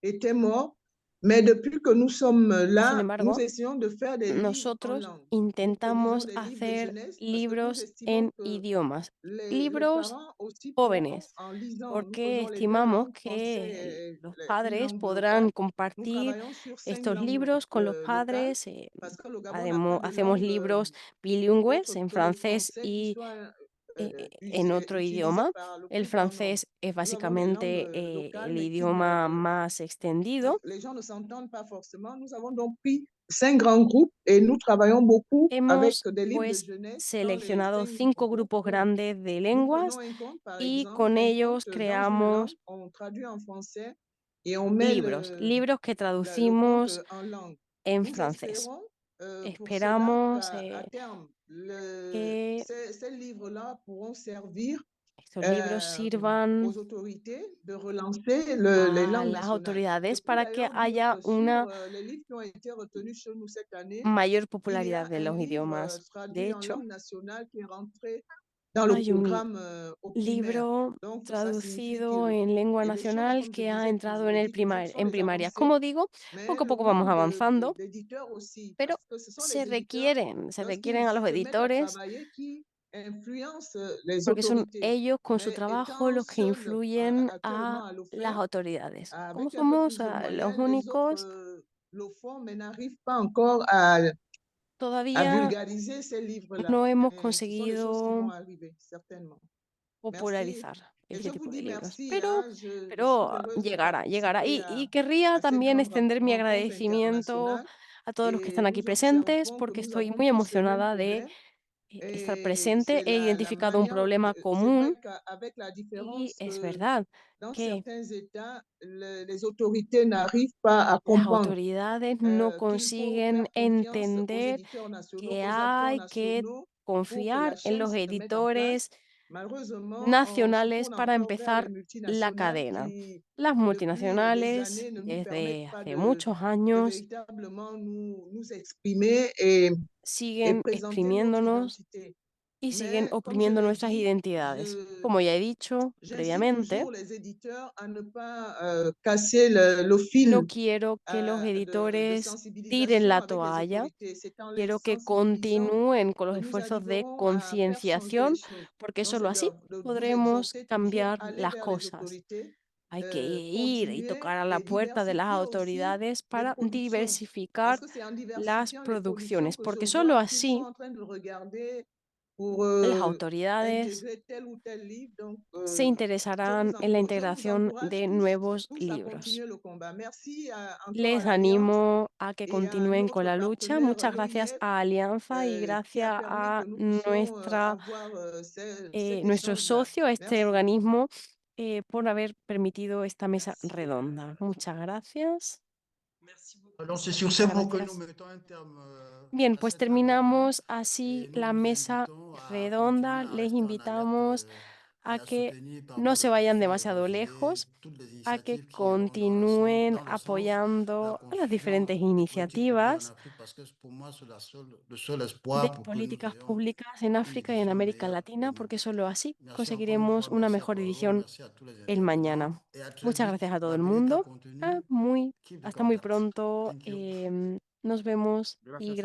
était mort. Mais depuis que nous sommes Sin là, nous embargo, essayons de faire des livres en nosotros langue. Nous produisons intentamos des livres de hacer jeunesse parce que nous libros estimons en que idiomas, les libros parents aussi pourront, jóvenes, en lisant, nous porque faisons les deux estimamos langues, français que et los une padres langue locale. podrán Nous compartir travaillons sur 5 estos langues libros con los locales padres. parce que le Gabon n'a pas de Hacemos langue libros bilingües autre en que le francés français qui y soit en otro utilisé idioma. par le El plus grand nombre. francés es Nous avons les langues básicamente locales, el mais idioma más extendido. les gens ne s'entendent pas forcément. Nous avons donc pris 5 grands groupes et nous travaillons beaucoup avec Hemos des livres de pues jeunesse dans les seleccionado 5 5 groupes grupos où grandes de nous lenguas prenons un compte, par y exemple, con un ellos compte dans une langue, creamos on traduit en français et on met libros que le compte traducimos en langue. en Nous francés. espérons pour cela Esperamos qu'à terme, que ces livres-là pourront servir estos libros sirvan aux autorités de relancer les a langues las nationales. Je autoridades peux para que d'ailleurs dire haya que una sur les livres qui ont été retenus chez nous cette année, mayor il y popularidad a de un los livre idiomas. De traduit en hecho, langue nationale qui est rentré dans le Hay un programme au primaire. libro Donc, ça signifie traducido en lengua et des choses, nacional comme je que ha disais entrado toujours, en les el diffusions, en les primaria. avancées, Como digo, mais poco a le poco vamos manque avanzando, d'éditeurs aussi, pero parce que ce sont les se lorsqu'ils requieren a los se mettent à editores travailler, qui influencent les porque son autorités. ellos con su Mais trabajo étant los que seuls influyen actuellement a à le las faire, autoridades. Como avec un peu somos plus de los moyens, les autres únicos, le font, mais n'arrivent pas encore à todavía vulgariser ces livres-là. no hemos Mais ce sont des choses qui vont conseguido arriver, certainement. Merci. popularizar Et este je vous tipo de dis libros, merci, hein. Je suis pero heureuse de llegará, llegará. participer Y querría à cette también grande extender mi rencontre agradecimiento internationale a todos los que et están aquí nous presentes observons que porque nous estoy avons muy tous les mêmes emocionada de problèmes estar et presente. c'est He la identificado un manière, problema c'est vrai común qu'avec la y différence es que verdad dans que certains États, les autorités n'arrivent pas à las comprendre autoridades no qu'il faut consiguen faire confiance aux entender éditeurs nationaux, que aux acteurs hay que nationaux pour que la confiar en chaîne los se mette en place. editores Malheureusement, on se nacionales tourne para encore vers les empezar la multinationales cadena. qui, Las depuis des multinacionales, années, ne nous permettent desde pas hace muchos años, véritablement nous exprimer et siguen présenter notre exprimiéndonos identité. y siguen Mais comme je oprimiendo l'ai nuestras dit, identidades. Como ya he dicho j'incite previamente, toujours les éditeurs à ne pas casser le no fil quiero que los de editores tiren sensibilisation la avec les toalla. autorités. C'est en les Quiero que sensibilisant continúen con los que nous esfuerzos de arriverons à faire changer les concienciación, choses. porque Donc, solo c'est así de vous podremos exhorter toujours cambiar à aller las vers les cosas. autorités, Hay que ir y continuer tocar a la et puerta de las diversifier aussi autoridades les para productions. Parce diversificar que c'est en las diversifiant les productions producciones, que je porque solo vois qu'ils sont así en train de regarder pour las autoridades intégrer tel ou tel livre. Donc, se interesarán en la je vous integración encourage de nuevos tous à libros. continuer le combat. Merci encore à Les l'Alliance animo a que et à un continúen con autre la lucha. partenaire, Muchas gracias l'OIF, a Alianza y qui a gracias permis que a nous puissions avoir cet nuestro échange-là. socio, este Merci. organismo, por haber permitido esta mesa redonda. Muchas gracias. Merci beaucoup. Alors, c'est sur ces Muchas mots que nous gracias. mettons un terme Bien, à pues cet entretien terminamos así et nous la vous mesa invitons à redonda. continuer à Les rester en alerte invitamos et a à que soutenir par no voie de se vayan pression et demasiado vos idées lejos, toutes les a que initiatives qui iront continúen dans le sens de la apoyando a las construction diferentes des politiques publiques en iniciativas Afrique, parce que pour moi, c'est le seul de espoir pour que nous políticas ayons públicas en une África y en édition América meilleure Latina, demain. porque solo así Merci encore une conseguiremos fois, una merci à mejor Poirot, edición merci à tous les el intervenants mañana. et à très Muchas vite. gracias a todo La el minute a mundo. continuer. Keep the Hasta muy contact. pronto. Thank you. Nos vemos y Gracias.